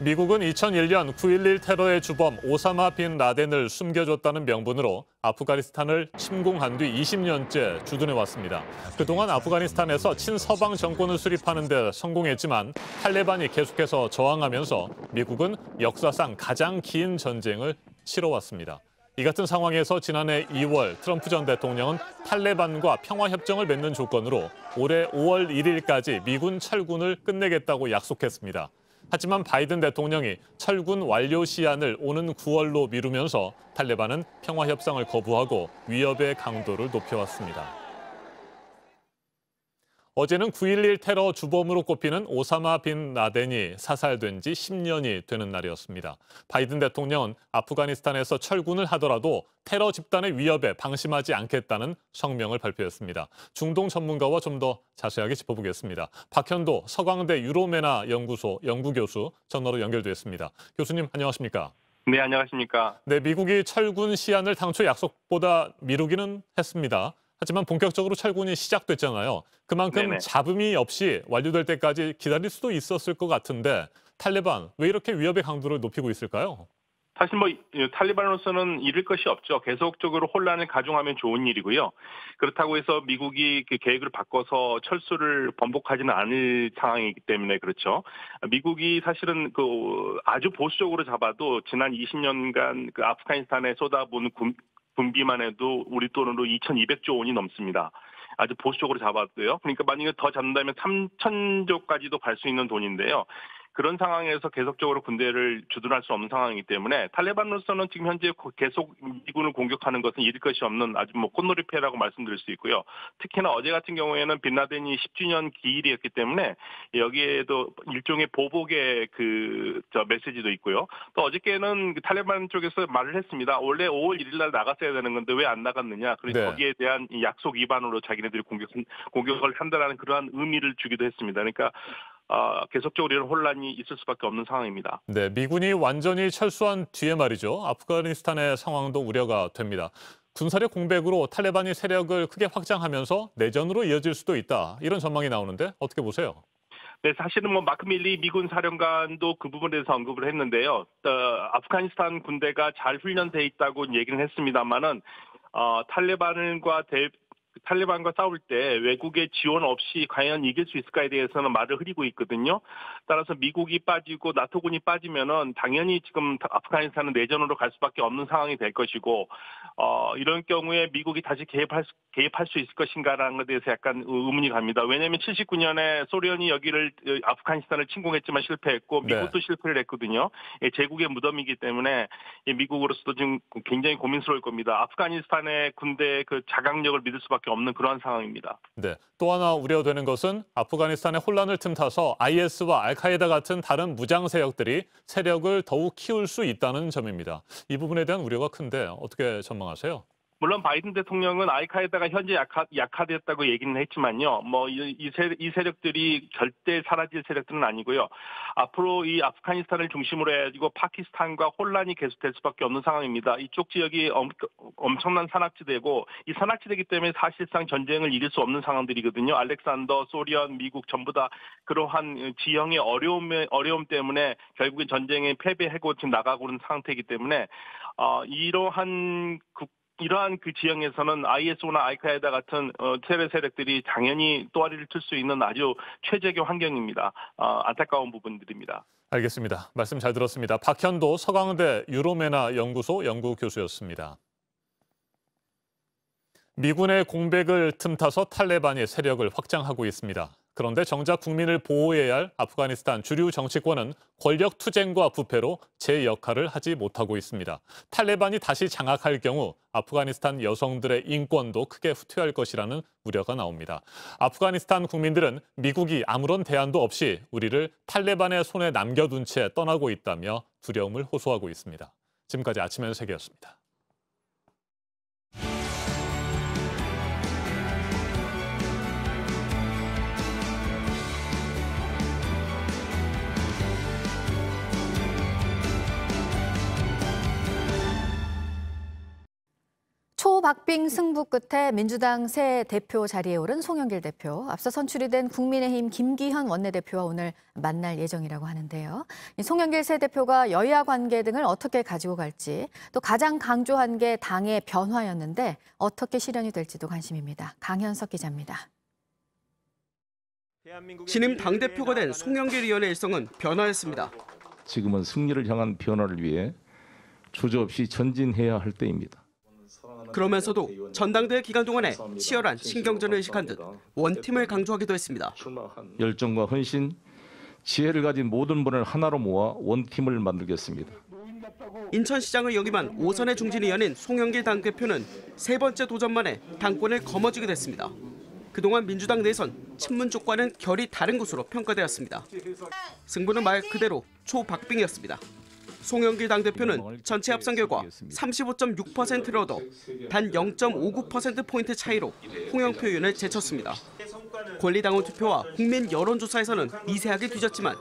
Speaker 1: 미국은 2001년 9.11 테러의 주범 오사마 빈 라덴을 숨겨줬다는 명분으로 아프가니스탄을 침공한 뒤 20년째 주둔해왔습니다. 그동안 아프가니스탄에서 친서방 정권을 수립하는 데 성공했지만 탈레반이 계속해서 저항하면서 미국은 역사상 가장 긴 전쟁을 치러왔습니다. 이 같은 상황에서 지난해 2월 트럼프 전 대통령은 탈레반과 평화협정을 맺는 조건으로 올해 5월 1일까지 미군 철군을 끝내겠다고 약속했습니다. 하지만 바이든 대통령이 철군 완료 시한을 오는 9월로 미루면서 탈레반은 평화협상을 거부하고 위협의 강도를 높여왔습니다. 어제는 9.11 테러 주범으로 꼽히는 오사마 빈 라덴이 사살된 지 10년이 되는 날이었습니다. 바이든 대통령은 아프가니스탄에서 철군을 하더라도 테러 집단의 위협에 방심하지 않겠다는 성명을 발표했습니다. 중동 전문가와 좀 더 자세하게 짚어보겠습니다. 박현도 서강대 유로메나 연구소 연구교수 전화로 연결됐습니다. 교수님 안녕하십니까?
Speaker 7: 네, 안녕하십니까?
Speaker 1: 네, 미국이 철군 시한을 당초 약속보다 미루기는 했습니다. 하지만 본격적으로 철군이 시작됐잖아요. 그만큼
Speaker 7: 네네.
Speaker 1: 잡음이 없이 완료될 때까지 기다릴 수도 있었을 것 같은데 탈레반 왜 이렇게 위협의 강도를 높이고 있을까요?
Speaker 7: 사실 탈리반으로서는 잃을 것이 없죠. 계속적으로 혼란을 가중하면 좋은 일이고요. 그렇다고 해서 미국이 그 계획을 바꿔서 철수를 번복하지는 않을 상황이기 때문에 그렇죠. 미국이 사실은 아주 보수적으로 잡아도 지난 20년간 그 아프가니스탄에 쏟아부은 군비만 해도 우리 돈으로 2,200조 원이 넘습니다. 아주 보수적으로 잡았고요. 그러니까 만약에 더 잡는다면 3,000조까지도 갈 수 있는 돈인데요. 그런 상황에서 계속적으로 군대를 주둔할 수 없는 상황이기 때문에 탈레반으로서는 지금 현재 계속 미군을 공격하는 것은 잃을 것이 없는 아주 꽃놀이패라고 말씀드릴 수 있고요. 특히나 어제 같은 경우에는 빈 라덴이 10주년 기일이었기 때문에 여기에도 일종의 보복의 메시지도 있고요. 또 어저께는 탈레반 쪽에서 말을 했습니다. 원래 5월 1일 날 나갔어야 되는 건데 왜 안 나갔느냐. 그래서
Speaker 1: 네.
Speaker 7: 거기에 대한 약속 위반으로 자기네들이 공격을 한다라는 그러한 의미를 주기도 했습니다. 그러니까 계속적으로 이런 혼란이 있을 수밖에 없는 상황입니다.
Speaker 1: 네, 미군이 완전히 철수한 뒤에 말이죠. 아프가니스탄의 상황도 우려가 됩니다. 군사력 공백으로 탈레반이 세력을 크게 확장하면서 내전으로 이어질 수도 있다. 이런 전망이 나오는데 어떻게 보세요?
Speaker 7: 네, 사실은 마크 밀리 미군 사령관도 그 부분에 대해서 언급을 했는데요. 아프가니스탄 군대가 잘 훈련돼 있다고 얘기는 했습니다만은 탈레반과 탈레반과 싸울 때 외국의 지원 없이 과연 이길 수 있을까에 대해서는 말을 흐리고 있거든요. 따라서 미국이 빠지고 나토군이 빠지면은 당연히 지금 아프가니스탄은 내전으로 갈 수밖에 없는 상황이 될 것이고, 이런 경우에 미국이 다시 개입할 수 있을 것인가라는 것에 대해서 약간 의문이 갑니다. 왜냐하면 79년에 소련이 여기를 아프가니스탄을 침공했지만 실패했고 미국도 실패를 했거든요. 제국의 무덤이기 때문에 미국으로서도 지금 굉장히 고민스러울 겁니다. 아프가니스탄의 군대의 그 자강력을 믿을 수밖에 없는 그러한 상황입니다.
Speaker 1: 네. 또 하나 우려되는 것은 아프가니스탄의 혼란을 틈타서 IS와 알카에다 같은 다른 무장 세력들이 세력을 더욱 키울 수 있다는 점입니다. 이 부분에 대한 우려가 큰데 어떻게 전망하세요?
Speaker 7: 물론 바이든 대통령은 알카에다가 현재 약화됐다고 얘기는 했지만요. 이 세력들이 절대 사라질 세력들은 아니고요. 앞으로 이 아프가니스탄을 중심으로 해가지고 파키스탄과 혼란이 계속될 수밖에 없는 상황입니다. 이쪽 지역이 엄청난 산악지대고 이 산악지대이기 때문에 사실상 전쟁을 이길 수 없는 상황들이거든요. 알렉산더, 소련, 미국 전부 다 그러한 지형의 어려움 때문에 결국엔 전쟁에 패배하고 지금 나가고 있는 상태이기 때문에 이러한 그 지형에서는 IS나 알카에다 같은 테러 세력들이 당연히 또아리를 틀 수 있는 아주 최적의 환경입니다. 안타까운 부분들입니다.
Speaker 1: 알겠습니다. 말씀 잘 들었습니다. 박현도 서강대 유로메나 연구소 연구교수였습니다. 미군의 공백을 틈타서 탈레반이 세력을 확장하고 있습니다. 그런데 정작 국민을 보호해야 할 아프가니스탄 주류 정치권은 권력 투쟁과 부패로 제 역할을 하지 못하고 있습니다. 탈레반이 다시 장악할 경우 아프가니스탄 여성들의 인권도 크게 후퇴할 것이라는 우려가 나옵니다. 아프가니스탄 국민들은 미국이 아무런 대안도 없이 우리를 탈레반의 손에 남겨둔 채 떠나고 있다며 두려움을 호소하고 있습니다. 지금까지 아침엔 세계였습니다.
Speaker 2: 초박빙 승부 끝에 민주당 새 대표 자리에 오른 송영길 대표, 앞서 선출이 된 국민의힘 김기현 원내대표와 오늘 만날 예정이라고 하는데요. 송영길 새 대표가 여야 관계 등을 어떻게 가지고 갈지, 또 가장 강조한 게 당의 변화였는데 어떻게 실현이 될지도 관심입니다. 강현석 기자입니다.
Speaker 8: 신임 당대표가 된 송영길 의원의 일성은 변화였습니다.
Speaker 9: 지금은 승리를 향한 변화를 위해 주저없이 전진해야 할 때입니다.
Speaker 8: 그러면서도 전당대회 기간 동안에 치열한 신경전을 의식한 듯 원팀을 강조하기도 했습니다.
Speaker 9: 열정과 헌신, 지혜를 가진 모든 분을 하나로 모아 원팀을 만들겠습니다.
Speaker 8: 인천시장을 역임한 5선의 중진 의원인 송영길 당대표는 세 번째 도전만에 당권을 거머쥐게 됐습니다. 그동안 민주당 내선 친문 쪽과는 결이 다른 것으로 평가되었습니다. 승부는 말 그대로 초박빙이었습니다. 송영길 당대표는 전체 합성 결과 35.6%를 얻어 단 0.59%포인트 차이로 홍영표 의원을 제쳤습니다. 권리당원 투표와 국민 여론조사에서는 미세하게 뒤졌지만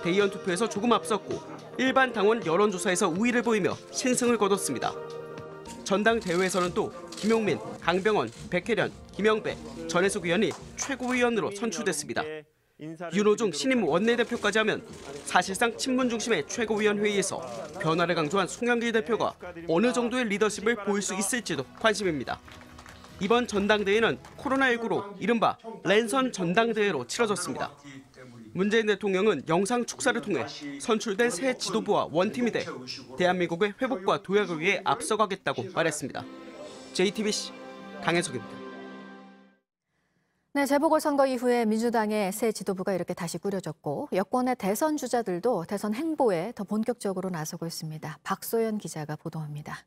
Speaker 8: 대의원 투표에서 조금 앞섰고 일반 당원 여론조사에서 우위를 보이며 신승을 거뒀습니다. 전당대회에서는 또 김용민, 강병원, 백혜련, 김영배, 전해숙 의원이 최고위원으로 선출됐습니다. 윤호중 신임 원내대표까지 하면 사실상 친문 중심의 최고위원 회의에서 변화를 강조한 송영길 대표가 어느 정도의 리더십을 보일 수 있을지도 관심입니다. 이번 전당대회는 코로나19로 이른바 랜선 전당대회로 치러졌습니다. 문재인 대통령은 영상 축사를 통해 선출된 새 지도부와 원팀이 돼 대한민국의 회복과 도약을 위해 앞서가겠다고 말했습니다. JTBC 강혜석입니다.
Speaker 2: 네, 재보궐선거 이후에 민주당의 새 지도부가 이렇게 다시 꾸려졌고 여권의 대선 주자들도 대선 행보에 더 본격적으로 나서고 있습니다. 박소연 기자가 보도합니다.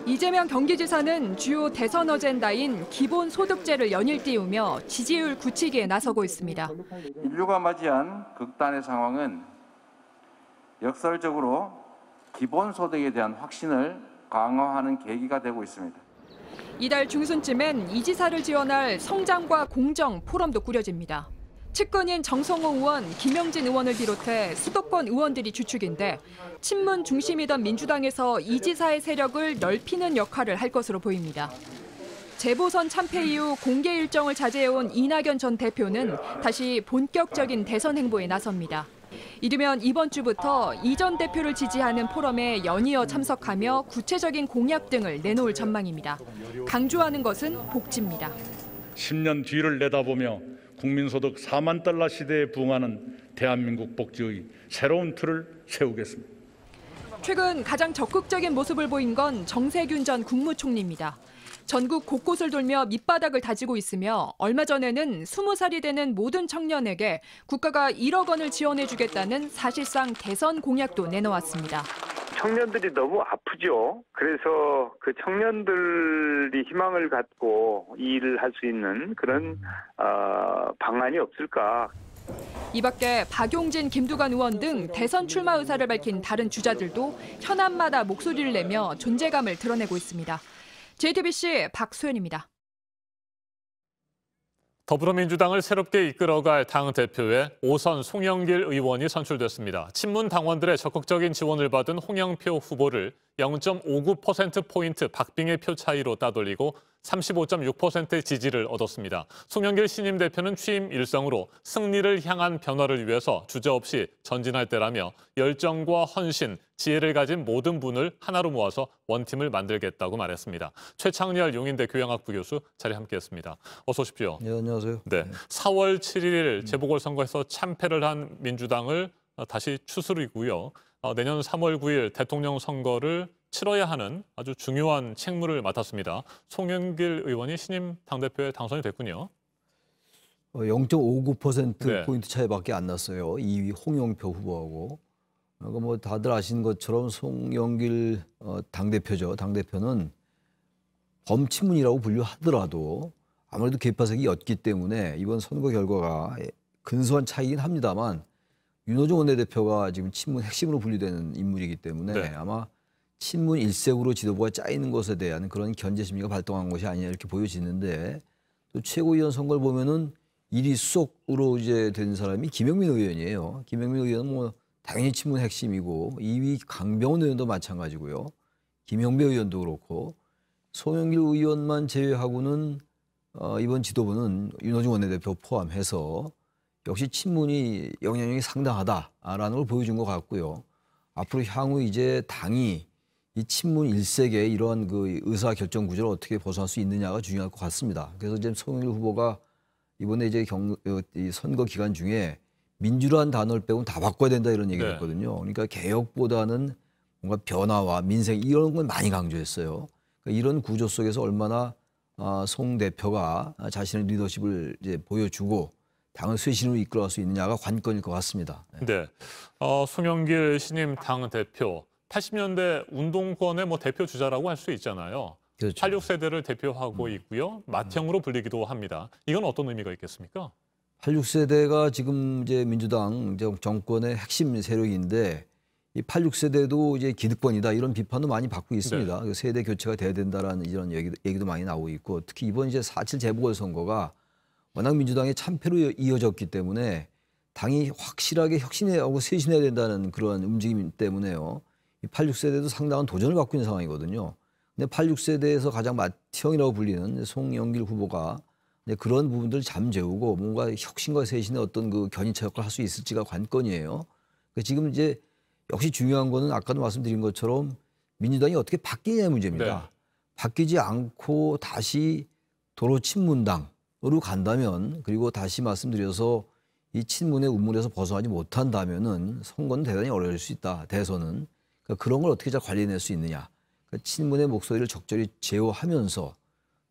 Speaker 10: 이재명 경기지사는 주요 대선 어젠다인 기본소득제를 연일 띄우며 지지율 굳히기에 나서고 있습니다.
Speaker 11: 인류가 맞이한 극단의 상황은 역설적으로 기본소득에 대한 확신을 강화하는 계기가 되고 있습니다.
Speaker 10: 이달 중순쯤엔 이 지사를 지원할 성장과 공정 포럼도 꾸려집니다. 측근인 정성호 의원, 김영진 의원을 비롯해 수도권 의원들이 주축인데 친문 중심이던 민주당에서 이 지사의 세력을 넓히는 역할을 할 것으로 보입니다. 재보선 참패 이후 공개 일정을 자제해온 이낙연 전 대표는 다시 본격적인 대선 행보에 나섭니다. 이르면 이번 주부터 이 전 대표를 지지하는 포럼에 연이어 참석하며 구체적인 공약 등을 내놓을 전망입니다. 강조하는 것은 복지입니다.
Speaker 12: 10년 뒤를 내다보며 국민소득 4만 달러 시대에 부응하는 대한민국 복지의 새로운 틀을 세우겠습니다.
Speaker 10: 최근 가장 적극적인 모습을 보인 건 정세균 전 국무총리입니다. 전국 곳곳을 돌며 밑바닥을 다지고 있으며 얼마 전에는 20살이 되는 모든 청년에게 국가가 1억 원을 지원해주겠다는 사실상 대선 공약도 내놓았습니다.
Speaker 13: 청년들이 너무 아프죠. 그래서 그 청년들이 희망을 갖고 이 일을 할 수 있는 그런 방안이 없을까.
Speaker 10: 이 밖에 박용진, 김두관 의원 등 대선 출마 의사를 밝힌 다른 주자들도 현안마다 목소리를 내며 존재감을 드러내고 있습니다. JTBC 박소연입니다.
Speaker 1: 더불어민주당을 새롭게 이끌어갈 당대표에 5선 송영길 의원이 선출됐습니다. 친문 당원들의 적극적인 지원을 받은 홍영표 후보를 0.59%포인트 박빙의 표 차이로 따돌리고 35.6%의 지지를 얻었습니다. 송영길 신임 대표는 취임 일성으로 승리를 향한 변화를 위해서 주저없이 전진할 때라며 열정과 헌신, 지혜를 가진 모든 분을 하나로 모아서 원팀을 만들겠다고 말했습니다. 최창렬 용인대 교양학부 교수 자리에 함께했습니다. 어서 오십시오.
Speaker 14: 네, 안녕하세요.
Speaker 1: 네, 4월 7일 재보궐선거에서 참패를 한 민주당을 다시 추스르고요. 내년 3월 9일 대통령 선거를 치러야 하는 아주 중요한 책무를 맡았습니다. 송영길 의원이 신임 당대표에 당선이 됐군요.
Speaker 14: 0.59%포인트 차이밖에 안 났어요. 2위 홍영표 후보하고. 뭐 다들 아시는 것처럼 송영길 당대표죠. 당대표는 범친문이라고 분류하더라도 아무래도 개파색이 였기 때문에 이번 선거 결과가 근소한 차이긴 합니다만 윤호중 원내대표가 지금 친문 핵심으로 분류되는 인물이기 때문에 아마 친문 일색으로 지도부가 짜이는 것에 대한 그런 견제 심리가 발동한 것이 아니냐 이렇게 보여지는데 또 최고위원 선거를 보면은 1위 수석으로 이제 된 사람이 김영민 의원이에요. 김영민 의원은 뭐 당연히 친문 핵심이고 2위 강병원 의원도 마찬가지고요. 김영배 의원도 그렇고 송영길 의원만 제외하고는 이번 지도부는 윤호중 원내대표 포함해서 역시 친문이 영향력이 상당하다라는 걸 보여준 것 같고요. 앞으로 향후 이제 당이 이 친문 일색의 이러한 그 의사결정 구조를 어떻게 벗어날 수 있느냐가 중요할 것 같습니다. 그래서 지금 송영길 후보가 이번에 이제 이 선거 기간 중에 민주라는 단어를 빼고는 다 바꿔야 된다 이런 얘기를 했거든요. 그러니까 개혁보다는 뭔가 변화와 민생 이런 건 많이 강조했어요. 그러니까 이런 구조 속에서 얼마나 송 대표가 자신의 리더십을 이제 보여주고 당을 쇄신으로 이끌어갈 수 있느냐가 관건일 것 같습니다.
Speaker 1: 네, 송영길 신임 당대표 80년대 운동권의 뭐 대표 주자라고 할 수 있잖아요. 그렇죠. 86세대를 대표하고 있고요. 맏형으로 불리기도 합니다. 이건 어떤 의미가 있겠습니까?
Speaker 14: 86세대가 지금 이제 민주당 정권의 핵심 세력인데 이 86세대도 이제 기득권이다 이런 비판도 많이 받고 있습니다. 네. 세대 교체가 돼야 된다라는 이런 얘기도 많이 나오고 있고 특히 이번 이제 4.7 재보궐선거가 워낙 민주당의 참패로 이어졌기 때문에 당이 확실하게 혁신하고 쇄신해야 된다는 그런 움직임 때문에요. 이 86세대도 상당한 도전을 받고 있는 상황이거든요. 근데 86세대에서 가장 맏형이라고 불리는 송영길 후보가 그런 부분들을 잠재우고 뭔가 혁신과 쇄신의 어떤 그 견인차 역할을 할 수 있을지가 관건이에요. 지금 이제 역시 중요한 거는 아까도 말씀드린 것처럼 민주당이 어떻게 바뀌냐의 문제입니다. 바뀌지 않고 다시 도로 친문당으로 간다면 그리고 다시 말씀드려서 이 친문의 우물에서 벗어나지 못한다면은 선거는 대단히 어려울 수 있다. 대선은. 그러니까 그런 걸 어떻게 잘 관리해낼 수 있느냐. 그러니까 친문의 목소리를 적절히 제어하면서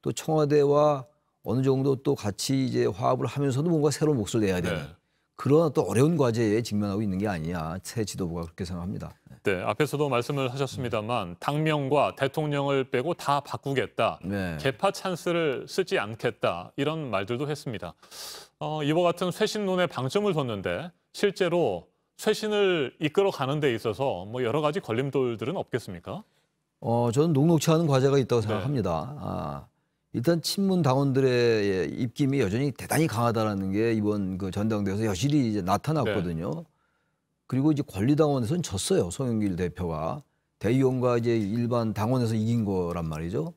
Speaker 14: 또 청와대와 어느 정도 또 같이 이제 화합을 하면서도 뭔가 새로운 목소리를 내야 되는 그런 또 어려운 과제에 직면하고 있는 게 아니냐. 새 지도부가 그렇게 생각합니다.
Speaker 1: 네, 앞에서도 말씀을 하셨습니다만 당명과 대통령을 빼고 다 바꾸겠다. 개파 찬스를 쓰지 않겠다. 이런 말들도 했습니다. 이와 같은 쇄신론에 방점을 뒀는데 실제로 쇄신을 이끌어가는 데 있어서 뭐 여러 가지 걸림돌들은 없겠습니까?
Speaker 14: 저는 녹록치 않은 과제가 있다고 생각합니다. 일단 친문 당원들의 입김이 여전히 대단히 강하다는 게 이번 그 전당대회에서 여실히 이제 나타났거든요. 그리고 이제 권리당원에서는 졌어요. 송영길 대표가 대의원과 이제 일반 당원에서 이긴 거란 말이죠.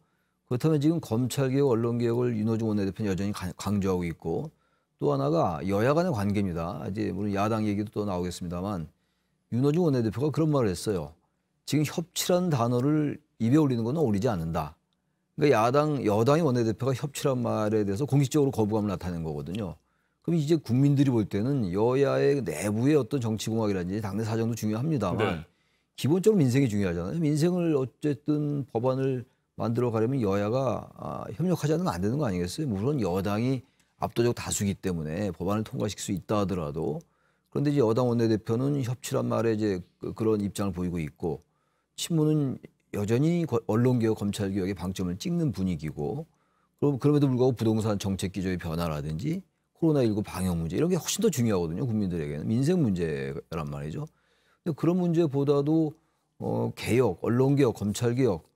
Speaker 14: 그렇다면 지금 검찰개혁, 언론개혁을 윤호중 원내대표는 여전히 강조하고 있고 또 하나가 여야 간의 관계입니다. 이제 물론 야당 얘기도 또 나오겠습니다만 윤호중 원내대표가 그런 말을 했어요. 지금 협치라는 단어를 입에 올리는 건 어울리지 않는다. 그러니까 여당의 원내대표가 협치란 말에 대해서 공식적으로 거부감을 나타낸 거거든요. 그럼 이제 국민들이 볼 때는 여야의 내부의 어떤 정치공학이라든지 당내 사정도 중요합니다만
Speaker 1: 네.
Speaker 14: 기본적으로 민생이 중요하잖아요. 민생을 어쨌든 법안을 만들어 가려면 여야가 협력하지 않으면 안 되는 거 아니겠어요? 물론 여당이 압도적 다수기 때문에 법안을 통과시킬 수 있다 하더라도 그런데 이제 여당 원내대표는 협치란 말에 이제 그런 입장을 보이고 있고 친문은 여전히 언론개혁, 검찰개혁에 방점을 찍는 분위기고 그럼에도 불구하고 부동산 정책 기조의 변화라든지 코로나19 방역 문제 이런 게 훨씬 더 중요하거든요. 국민들에게는. 민생 문제란 말이죠. 근데 그런 문제보다도 개혁, 언론개혁, 검찰개혁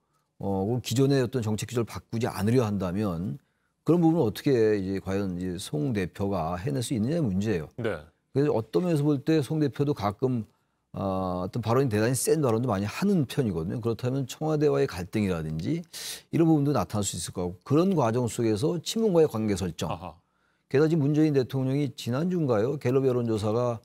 Speaker 14: 기존의 어떤 정책 기조를 바꾸지 않으려 한다면 그런 부분을 어떻게 이제 과연 이제 송 대표가 해낼 수 있느냐의 문제예요.
Speaker 1: 네.
Speaker 14: 그래서 어떤 면에서 볼 때 송 대표도 가끔 어떤 발언이 대단히 센 발언도 많이 하는 편이거든요. 그렇다면 청와대와의 갈등이라든지 이런 부분도 나타날 수 있을 거고 그런 과정 속에서 친문과의 관계 설정. 게다가 지금 문재인 대통령이 지난주인가요? 갤럽 여론조사가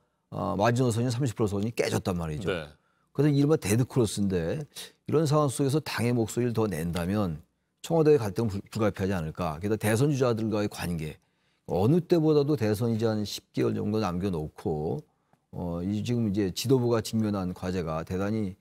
Speaker 14: 마지노 선이 30% 선이 깨졌단 말이죠.
Speaker 1: 네.
Speaker 14: 그래서 이른바 데드크로스인데 이런 상황 속에서 당의 목소리를 더 낸다면 청와대의 갈등은 불가피하지 않을까. 게다가 대선 주자들과의 관계. 어느 때보다도 대선 이제 한 10개월 정도 남겨놓고 지금 이제 지도부가 직면한 과제가 대단히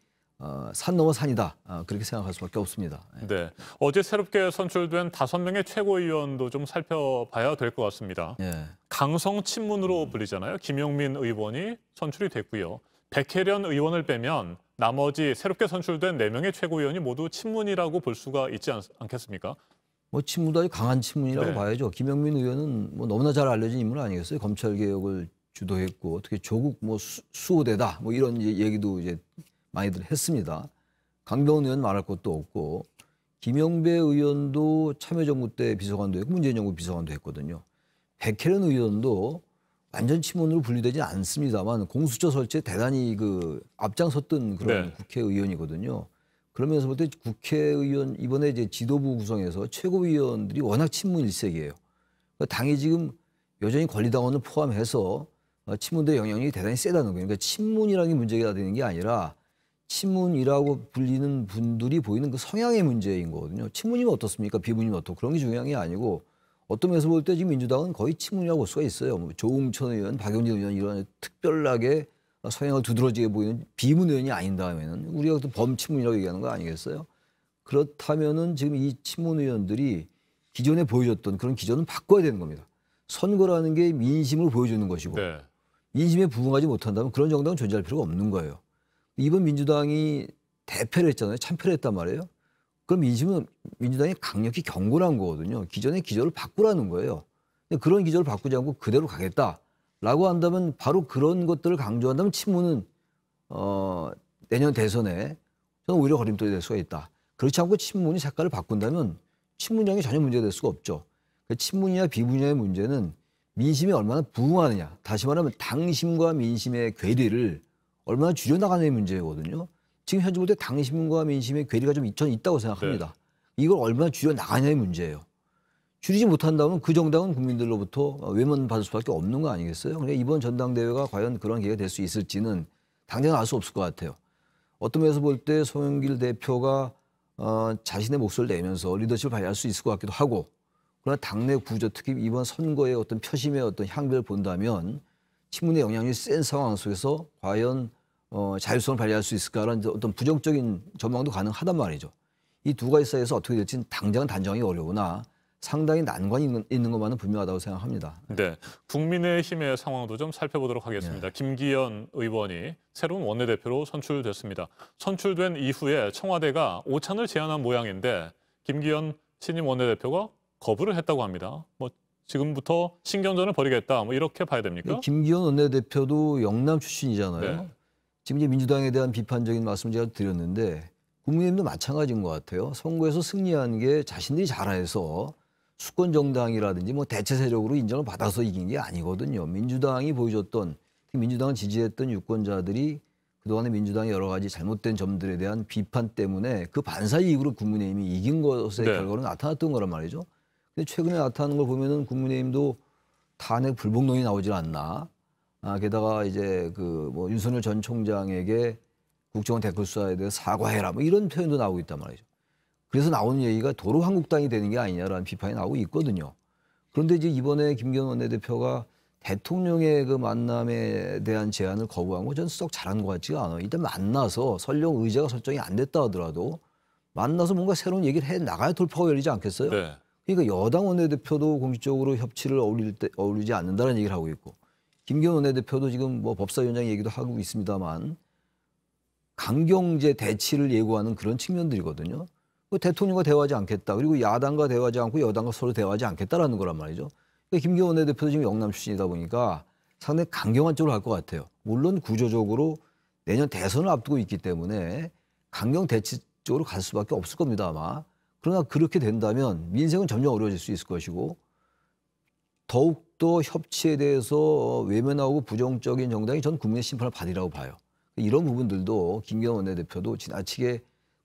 Speaker 14: 산 넘어 산이다. 그렇게 생각할 수밖에 없습니다.
Speaker 1: 네. 어제 새롭게 선출된 5명의 최고위원도 좀 살펴봐야 될 것 같습니다.
Speaker 14: 네.
Speaker 1: 강성 친문으로 불리잖아요. 김용민 의원이 선출이 됐고요. 백혜련 의원을 빼면 나머지 새롭게 선출된 4명의 최고위원이 모두 친문이라고 볼 수가 있지 않겠습니까?
Speaker 14: 뭐 친문도 아주 강한 친문이라고
Speaker 1: 네.
Speaker 14: 봐야죠. 김용민 의원은 뭐 너무나 잘 알려진 인물 아니겠어요? 검찰개혁을 주도했고 어떻게 조국 뭐 수호대다 뭐 이런 얘기도 이제 많이들 했습니다. 강병훈 의원 말할 것도 없고 김영배 의원도 참여정부 때 비서관도 했고 문재인 정부 비서관도 했거든요. 백혜련 의원도 완전 친문으로 분류되지 않습니다만 공수처 설치에 대단히 앞장섰던 그런
Speaker 1: 네.
Speaker 14: 국회의원이거든요. 그러면서 볼 때 국회의원 이번에 이제 지도부 구성에서 최고위원들이 워낙 친문 일색이에요. 그러니까 당이 지금 여전히 권리당원을 포함해서 친문들의 영향력이 대단히 세다는 거예요. 그러니까 친문이라는 게 문제가 되는 게 아니라 친문이라고 불리는 분들이 보이는 그 성향의 문제인 거거든요. 친문이면 어떻습니까? 비문이면 어떻고 그런 게 중요한 게 아니고 어떤 면에서 볼 때 지금 민주당은 거의 친문이라고 볼 수가 있어요. 뭐 조응천 의원, 박용진 의원 이런 특별하게 성향을 두드러지게 보이는 비문 의원이 아닌 다음에는 우리가 또 범친문이라고 얘기하는 거 아니겠어요? 그렇다면은 지금 이 친문 의원들이 기존에 보여줬던 그런 기존은 바꿔야 되는 겁니다. 선거라는 게 민심을 보여주는 것이고
Speaker 1: 네.
Speaker 14: 민심에 부응하지 못한다면 그런 정당은 존재할 필요가 없는 거예요. 이번 민주당이 대패를 했잖아요. 참패를 했단 말이에요. 그럼 민심은 민주당이 강력히 경고를 한 거거든요. 기존의 기조를 바꾸라는 거예요. 그런 기조를 바꾸지 않고 그대로 가겠다라고 한다면 바로 그런 것들을 강조한다면 친문은 내년 대선에 저는 오히려 걸림돌이 될 수가 있다. 그렇지 않고 친문이 색깔을 바꾼다면 친문이라는 게 전혀 문제가 될 수가 없죠. 친문이냐 비문이냐의 문제는 민심에 얼마나 부응하느냐. 다시 말하면 당심과 민심의 괴리를 얼마나 줄여나가는 문제거든요. 지금 현재 볼 때 당심과 민심의 괴리가 좀 있다고 생각합니다. 네. 이걸 얼마나 줄여나가냐의 문제예요. 줄이지 못한다면 그 정당은 국민들로부터 외면받을 수밖에 없는 거 아니겠어요? 그러니까 이번 전당대회가 과연 그런 기회가 될 수 있을지는 당장은 알 수 없을 것 같아요. 어떤 면에서 볼 때 송영길 대표가 자신의 목소리를 내면서 리더십을 발휘할 수 있을 것 같기도 하고 그러나 당내 구조 특히 이번 선거의 어떤 표심의 어떤 향배를 본다면 친문의 영향력이 센 상황 속에서 과연 자율성을 발휘할 수 있을까라는 어떤 부정적인 전망도 가능하단 말이죠. 이 두 가지 사이에서 어떻게 될지는 당장은 단정하기 어려우나 상당히 난관이 있는 것만은 분명하다고 생각합니다.
Speaker 1: 네, 국민의힘의 상황도 좀 살펴보도록 하겠습니다. 네. 김기현 의원이 새로운 원내대표로 선출됐습니다. 선출된 이후에 청와대가 오찬을 제안한 모양인데 김기현 신임 원내대표가 거부를 했다고 합니다. 뭐 지금부터 신경전을 벌이겠다, 뭐 이렇게 봐야 됩니까?
Speaker 14: 김기현 원내대표도 영남 출신이잖아요.
Speaker 1: 네.
Speaker 14: 지금 이제 민주당에 대한 비판적인 말씀 제가 드렸는데 국민의힘도 마찬가지인 것 같아요. 선거에서 승리한 게 자신들이 잘해서 수권 정당이라든지 뭐 대체 세력으로 인정을 받아서 이긴 게 아니거든요. 민주당이 보여줬던 민주당을 지지했던 유권자들이 그동안의 민주당의 여러 가지 잘못된 점들에 대한 비판 때문에 그 반사 이익으로 국민의힘이 이긴 것의 결과로 나타났던 거란 말이죠. 근데 최근에 나타나는 걸 보면은 국민의힘도 탄핵 불복론이 나오질 않나. 게다가 이제 그 뭐 윤석열 전 총장에게 국정원 댓글 수사에 대해 사과해라 뭐 이런 표현도 나오고 있단 말이죠. 그래서 나오는 얘기가 도로 한국당이 되는 게 아니냐라는 비판이 나오고 있거든요. 그런데 이제 이번에 김기현 원내대표가 대통령의 그 만남에 대한 제안을 거부한 거 저는 썩 잘한 것 같지가 않아요. 일단 만나서 설령 의제가 설정이 안 됐다 하더라도 만나서 뭔가 새로운 얘기를 해 나가야 돌파가 열리지 않겠어요? 네. 그러니까 여당 원내대표도 공식적으로 협치를 어울리지 않는다는 얘기를 하고 있고 김기현 원내대표도 지금 뭐 법사위원장 얘기도 하고 있습니다만 강경제 대치를 예고하는 그런 측면들이거든요. 대통령과 대화하지 않겠다. 그리고 야당과 대화하지 않고 여당과 서로 대화하지 않겠다라는 거란 말이죠. 그러니까 김기현 원내대표도 지금 영남 출신이다 보니까 상당히 강경한 쪽으로 갈 것 같아요. 물론 구조적으로 내년 대선을 앞두고 있기 때문에 강경 대치 쪽으로 갈 수밖에 없을 겁니다 아마. 그러나 그렇게 된다면 민생은 점점 어려워질 수 있을 것이고 더욱더 협치에 대해서 외면하고 부정적인 정당이 전 국민의 심판을 받으리라고 봐요. 이런 부분들도 김기현 원내대표도 지나치게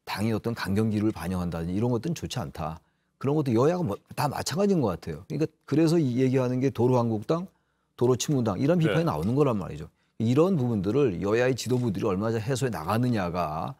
Speaker 14: 당의 어떤 강경기를 반영한다든지 이런 것들은 좋지 않다. 그런 것도 여야가 다 마찬가지인 것 같아요. 그러니까 그래서 이 얘기하는 게 도로한국당, 도로친문당 이런 비판이 나오는 거란 말이죠. 이런 부분들을 여야의 지도부들이 얼마나 해소해 나가느냐가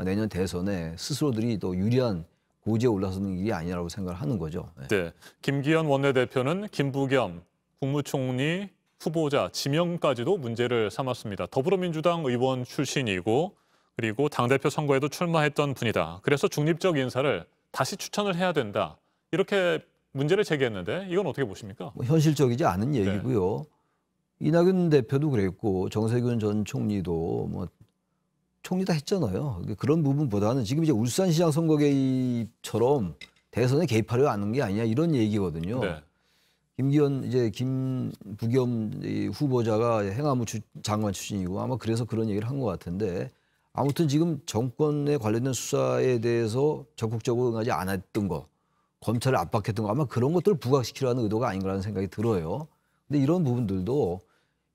Speaker 14: 내년 대선에 스스로들이 더 유리한 고지에 올라서는 일이 아니라고 생각을 하는 거죠.
Speaker 1: 네, 김기현 원내대표는 김부겸 국무총리 후보자 지명까지도 문제를 삼았습니다. 더불어민주당 의원 출신이고 그리고 당대표 선거에도 출마했던 분이다. 그래서 중립적 인사를 다시 추천을 해야 된다. 이렇게 문제를 제기했는데 이건 어떻게 보십니까?
Speaker 14: 뭐 현실적이지 않은 얘기고요. 이낙연 대표도 그랬고 정세균 전 총리도 뭐 총리 다 했잖아요. 그런 부분보다는 지금 이제 울산시장 선거 개입처럼 대선에 개입하려 하는 게 아니냐 이런 얘기거든요. 김기현 이제 김부겸 후보자가 행안부 장관 출신이고 아마 그래서 그런 얘기를 한 것 같은데 아무튼 지금 정권에 관련된 수사에 대해서 적극적으로 응하지 않았던 거, 검찰을 압박했던 거 아마 그런 것들을 부각시키려는 의도가 아닌가라는 생각이 들어요. 근데 이런 부분들도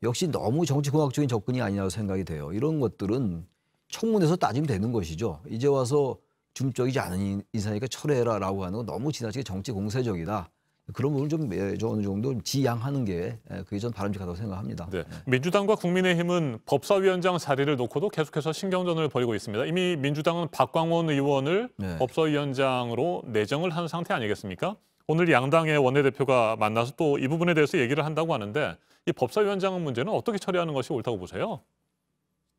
Speaker 14: 역시 너무 정치공학적인 접근이 아니라고 생각이 돼요. 이런 것들은 청문회에서 따지면 되는 것이죠. 이제 와서 중적이지 않은 인사니까 철회해라라고 하는 건 너무 지나치게 정치 공세적이다. 그런 부분을 좀 어느 정도 지양하는 게 그게 전 바람직하다고 생각합니다.
Speaker 1: 네. 민주당과 국민의힘은 법사위원장 자리를 놓고도 계속해서 신경전을 벌이고 있습니다. 이미 민주당은 박광원 의원을 법사위원장으로 내정을 한 상태 아니겠습니까? 오늘 양당의 원내대표가 만나서 또 이 부분에 대해서 얘기를 한다고 하는데 이 법사위원장 문제는 어떻게 처리하는 것이 옳다고 보세요?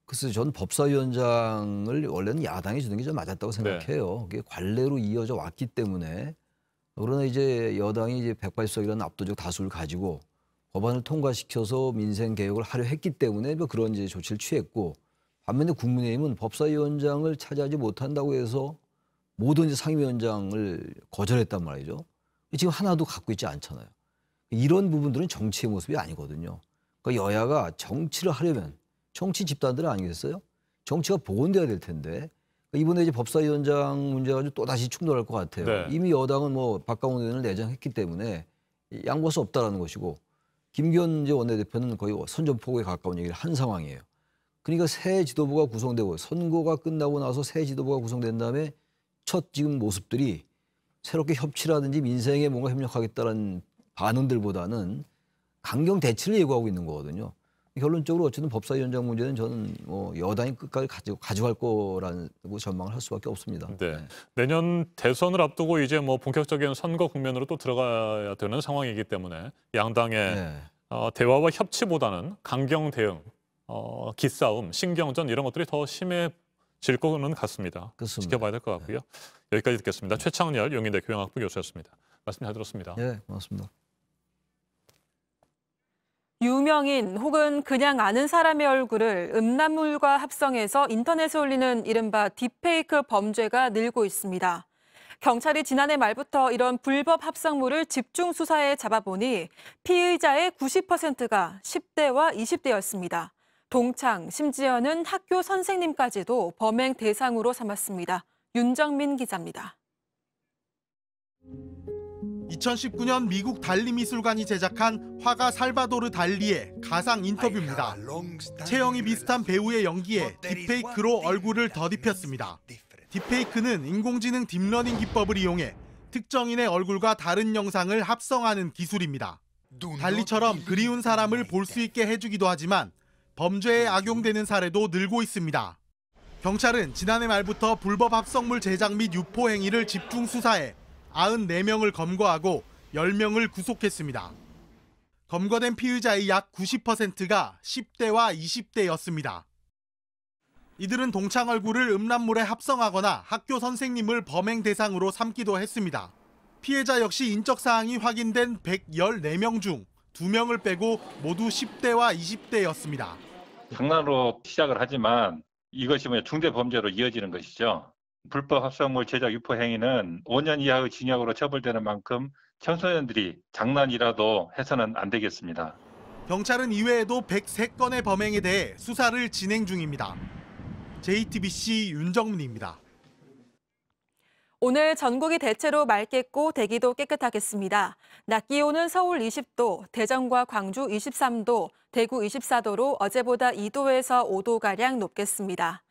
Speaker 14: 글쎄요, 전 법사위원장을 원래는 야당이 주는 게 좀 맞았다고 생각해요. 그게 관례로 이어져 왔기 때문에 그러나 이제 여당이 이제 180석이라는 압도적 다수를 가지고 법안을 통과시켜서 민생 개혁을 하려 했기 때문에 뭐 그런 이제 조치를 취했고 반면에 국민의힘은 법사위원장을 차지하지 못한다고 해서 모든 이제 상임위원장을 거절했단 말이죠. 지금 하나도 갖고 있지 않잖아요. 이런 부분들은 정치의 모습이 아니거든요. 그러니까 여야가 정치를 하려면 정치 집단들 아니겠어요? 정치가 복원돼야 될 텐데 이번에 이제 법사위원장 문제 가지고 또 다시 충돌할 것 같아요. 이미 여당은 뭐 박광원 의원을 내정했기 때문에 양보할 수 없다라는 것이고 김기현 원내대표는 거의 선전포고에 가까운 얘기를 한 상황이에요. 그러니까 새 지도부가 구성되고 선거가 끝나고 나서 새 지도부가 구성된 다음에 첫 지금 모습들이 새롭게 협치라든지 민생에 뭔가 협력하겠다는 반응들보다는 강경 대치를 예고하고 있는 거거든요. 결론적으로 어쨌든 법사위원장 문제는 저는 뭐 여당이 끝까지 가져갈 거라고 전망을 할 수밖에 없습니다.
Speaker 1: 네. 내년 대선을 앞두고 이제 뭐 본격적인 선거 국면으로 또 들어가야 되는 상황이기 때문에 양당의 대화와 협치보다는 강경 대응, 기싸움, 신경전 이런 것들이 더 심해질 거는 같습니다.
Speaker 14: 그렇습니다.
Speaker 1: 지켜봐야 될 것 같고요. 여기까지 듣겠습니다. 최창렬 용인대 교양학부 교수였습니다. 말씀 잘 들었습니다.
Speaker 14: 네, 고맙습니다.
Speaker 4: 유명인 혹은 그냥 아는 사람의 얼굴을 음란물과 합성해서 인터넷에 올리는 이른바 딥페이크 범죄가 늘고 있습니다. 경찰이 지난해 말부터 이런 불법 합성물을 집중 수사에 잡아보니 피의자의 90%가 10대와 20대였습니다. 동창, 심지어는 학교 선생님까지도 범행 대상으로 삼았습니다. 윤정민 기자입니다.
Speaker 15: 2019년 미국 달리미술관이 제작한 화가 살바도르 달리의 가상 인터뷰입니다. 체형이 비슷한 배우의 연기에 딥페이크로 얼굴을 덧입혔습니다. 딥페이크는 인공지능 딥러닝 기법을 이용해 특정인의 얼굴과 다른 영상을 합성하는 기술입니다. 달리처럼 그리운 사람을 볼 수 있게 해주기도 하지만 범죄에 악용되는 사례도 늘고 있습니다. 경찰은 지난해 말부터 불법 합성물 제작 및 유포 행위를 집중 수사해 94명을 검거하고 10명을 구속했습니다. 검거된 피의자의 약 90%가 10대와 20대였습니다. 이들은 동창 얼굴을 음란물에 합성하거나 학교 선생님을 범행 대상으로 삼기도 했습니다. 피해자 역시 인적 사항이 확인된 114명 중 2명을 빼고 모두 10대와 20대였습니다.
Speaker 16: 장난으로 시작을 하지만 이것이 중대 범죄로 이어지는 것이죠. 불법 합성물 제작 유포 행위는 5년 이하의 징역으로 처벌되는 만큼 청소년들이 장난이라도 해서는 안 되겠습니다.
Speaker 15: 경찰은 이외에도 103건의 범행에 대해 수사를 진행 중입니다. JTBC 윤정민입니다.
Speaker 4: 오늘 전국이 대체로 맑겠고 대기도 깨끗하겠습니다. 낮 기온은 서울 20도, 대전과 광주 23도, 대구 24도로 어제보다 2도에서 5도가량 높겠습니다.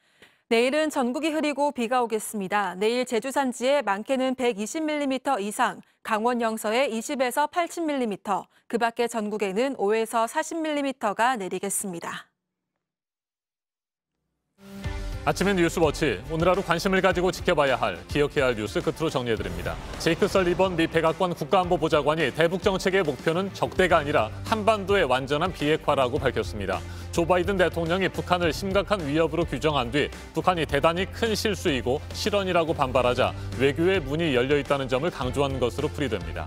Speaker 4: 내일은 전국이 흐리고 비가 오겠습니다. 내일 제주 산지에 많게는 120mm 이상, 강원 영서에 20에서 80mm, 그 밖에 전국에는 5에서 40mm가 내리겠습니다.
Speaker 1: 아침엔 뉴스워치, 오늘 하루 관심을 가지고 지켜봐야 할, 기억해야 할 뉴스 끝으로 정리해드립니다. 제이크 설리번 미 백악관 국가안보보좌관이 대북 정책의 목표는 적대가 아니라 한반도의 완전한 비핵화라고 밝혔습니다. 조 바이든 대통령이 북한을 심각한 위협으로 규정한 뒤 북한이 대단히 큰 실수이고 실언이라고 반발하자 외교의 문이 열려 있다는 점을 강조한 것으로 풀이됩니다.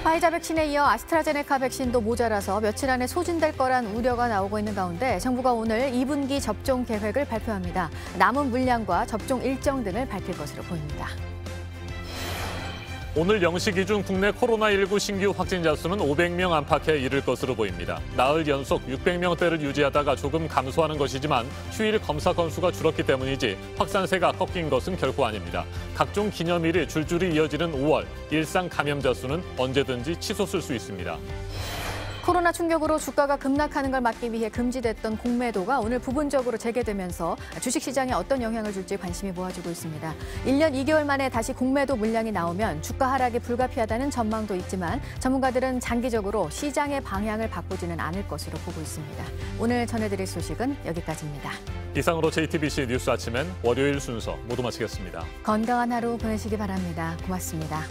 Speaker 2: 화이자 백신에 이어 아스트라제네카 백신도 모자라서 며칠 안에 소진될 거란 우려가 나오고 있는 가운데 정부가 오늘 2분기 접종 계획을 발표합니다. 남은 물량과 접종 일정 등을 밝힐 것으로 보입니다.
Speaker 1: 오늘 0시 기준 국내 코로나19 신규 확진자 수는 500명 안팎에 이를 것으로 보입니다. 나흘 연속 600명대를 유지하다가 조금 감소하는 것이지만 휴일 검사 건수가 줄었기 때문이지 확산세가 꺾인 것은 결코 아닙니다. 각종 기념일이 줄줄이 이어지는 5월, 일상 감염자 수는 언제든지 치솟을 수 있습니다.
Speaker 2: 코로나 충격으로 주가가 급락하는 걸 막기 위해 금지됐던 공매도가 오늘 부분적으로 재개되면서 주식시장에 어떤 영향을 줄지 관심이 모아지고 있습니다. 1년 2개월 만에 다시 공매도 물량이 나오면 주가 하락이 불가피하다는 전망도 있지만 전문가들은 장기적으로 시장의 방향을 바꾸지는 않을 것으로 보고 있습니다. 오늘 전해드릴 소식은 여기까지입니다.
Speaker 1: 이상으로 JTBC 뉴스 아침엔 월요일 순서 모두 마치겠습니다.
Speaker 2: 건강한 하루 보내시기 바랍니다. 고맙습니다.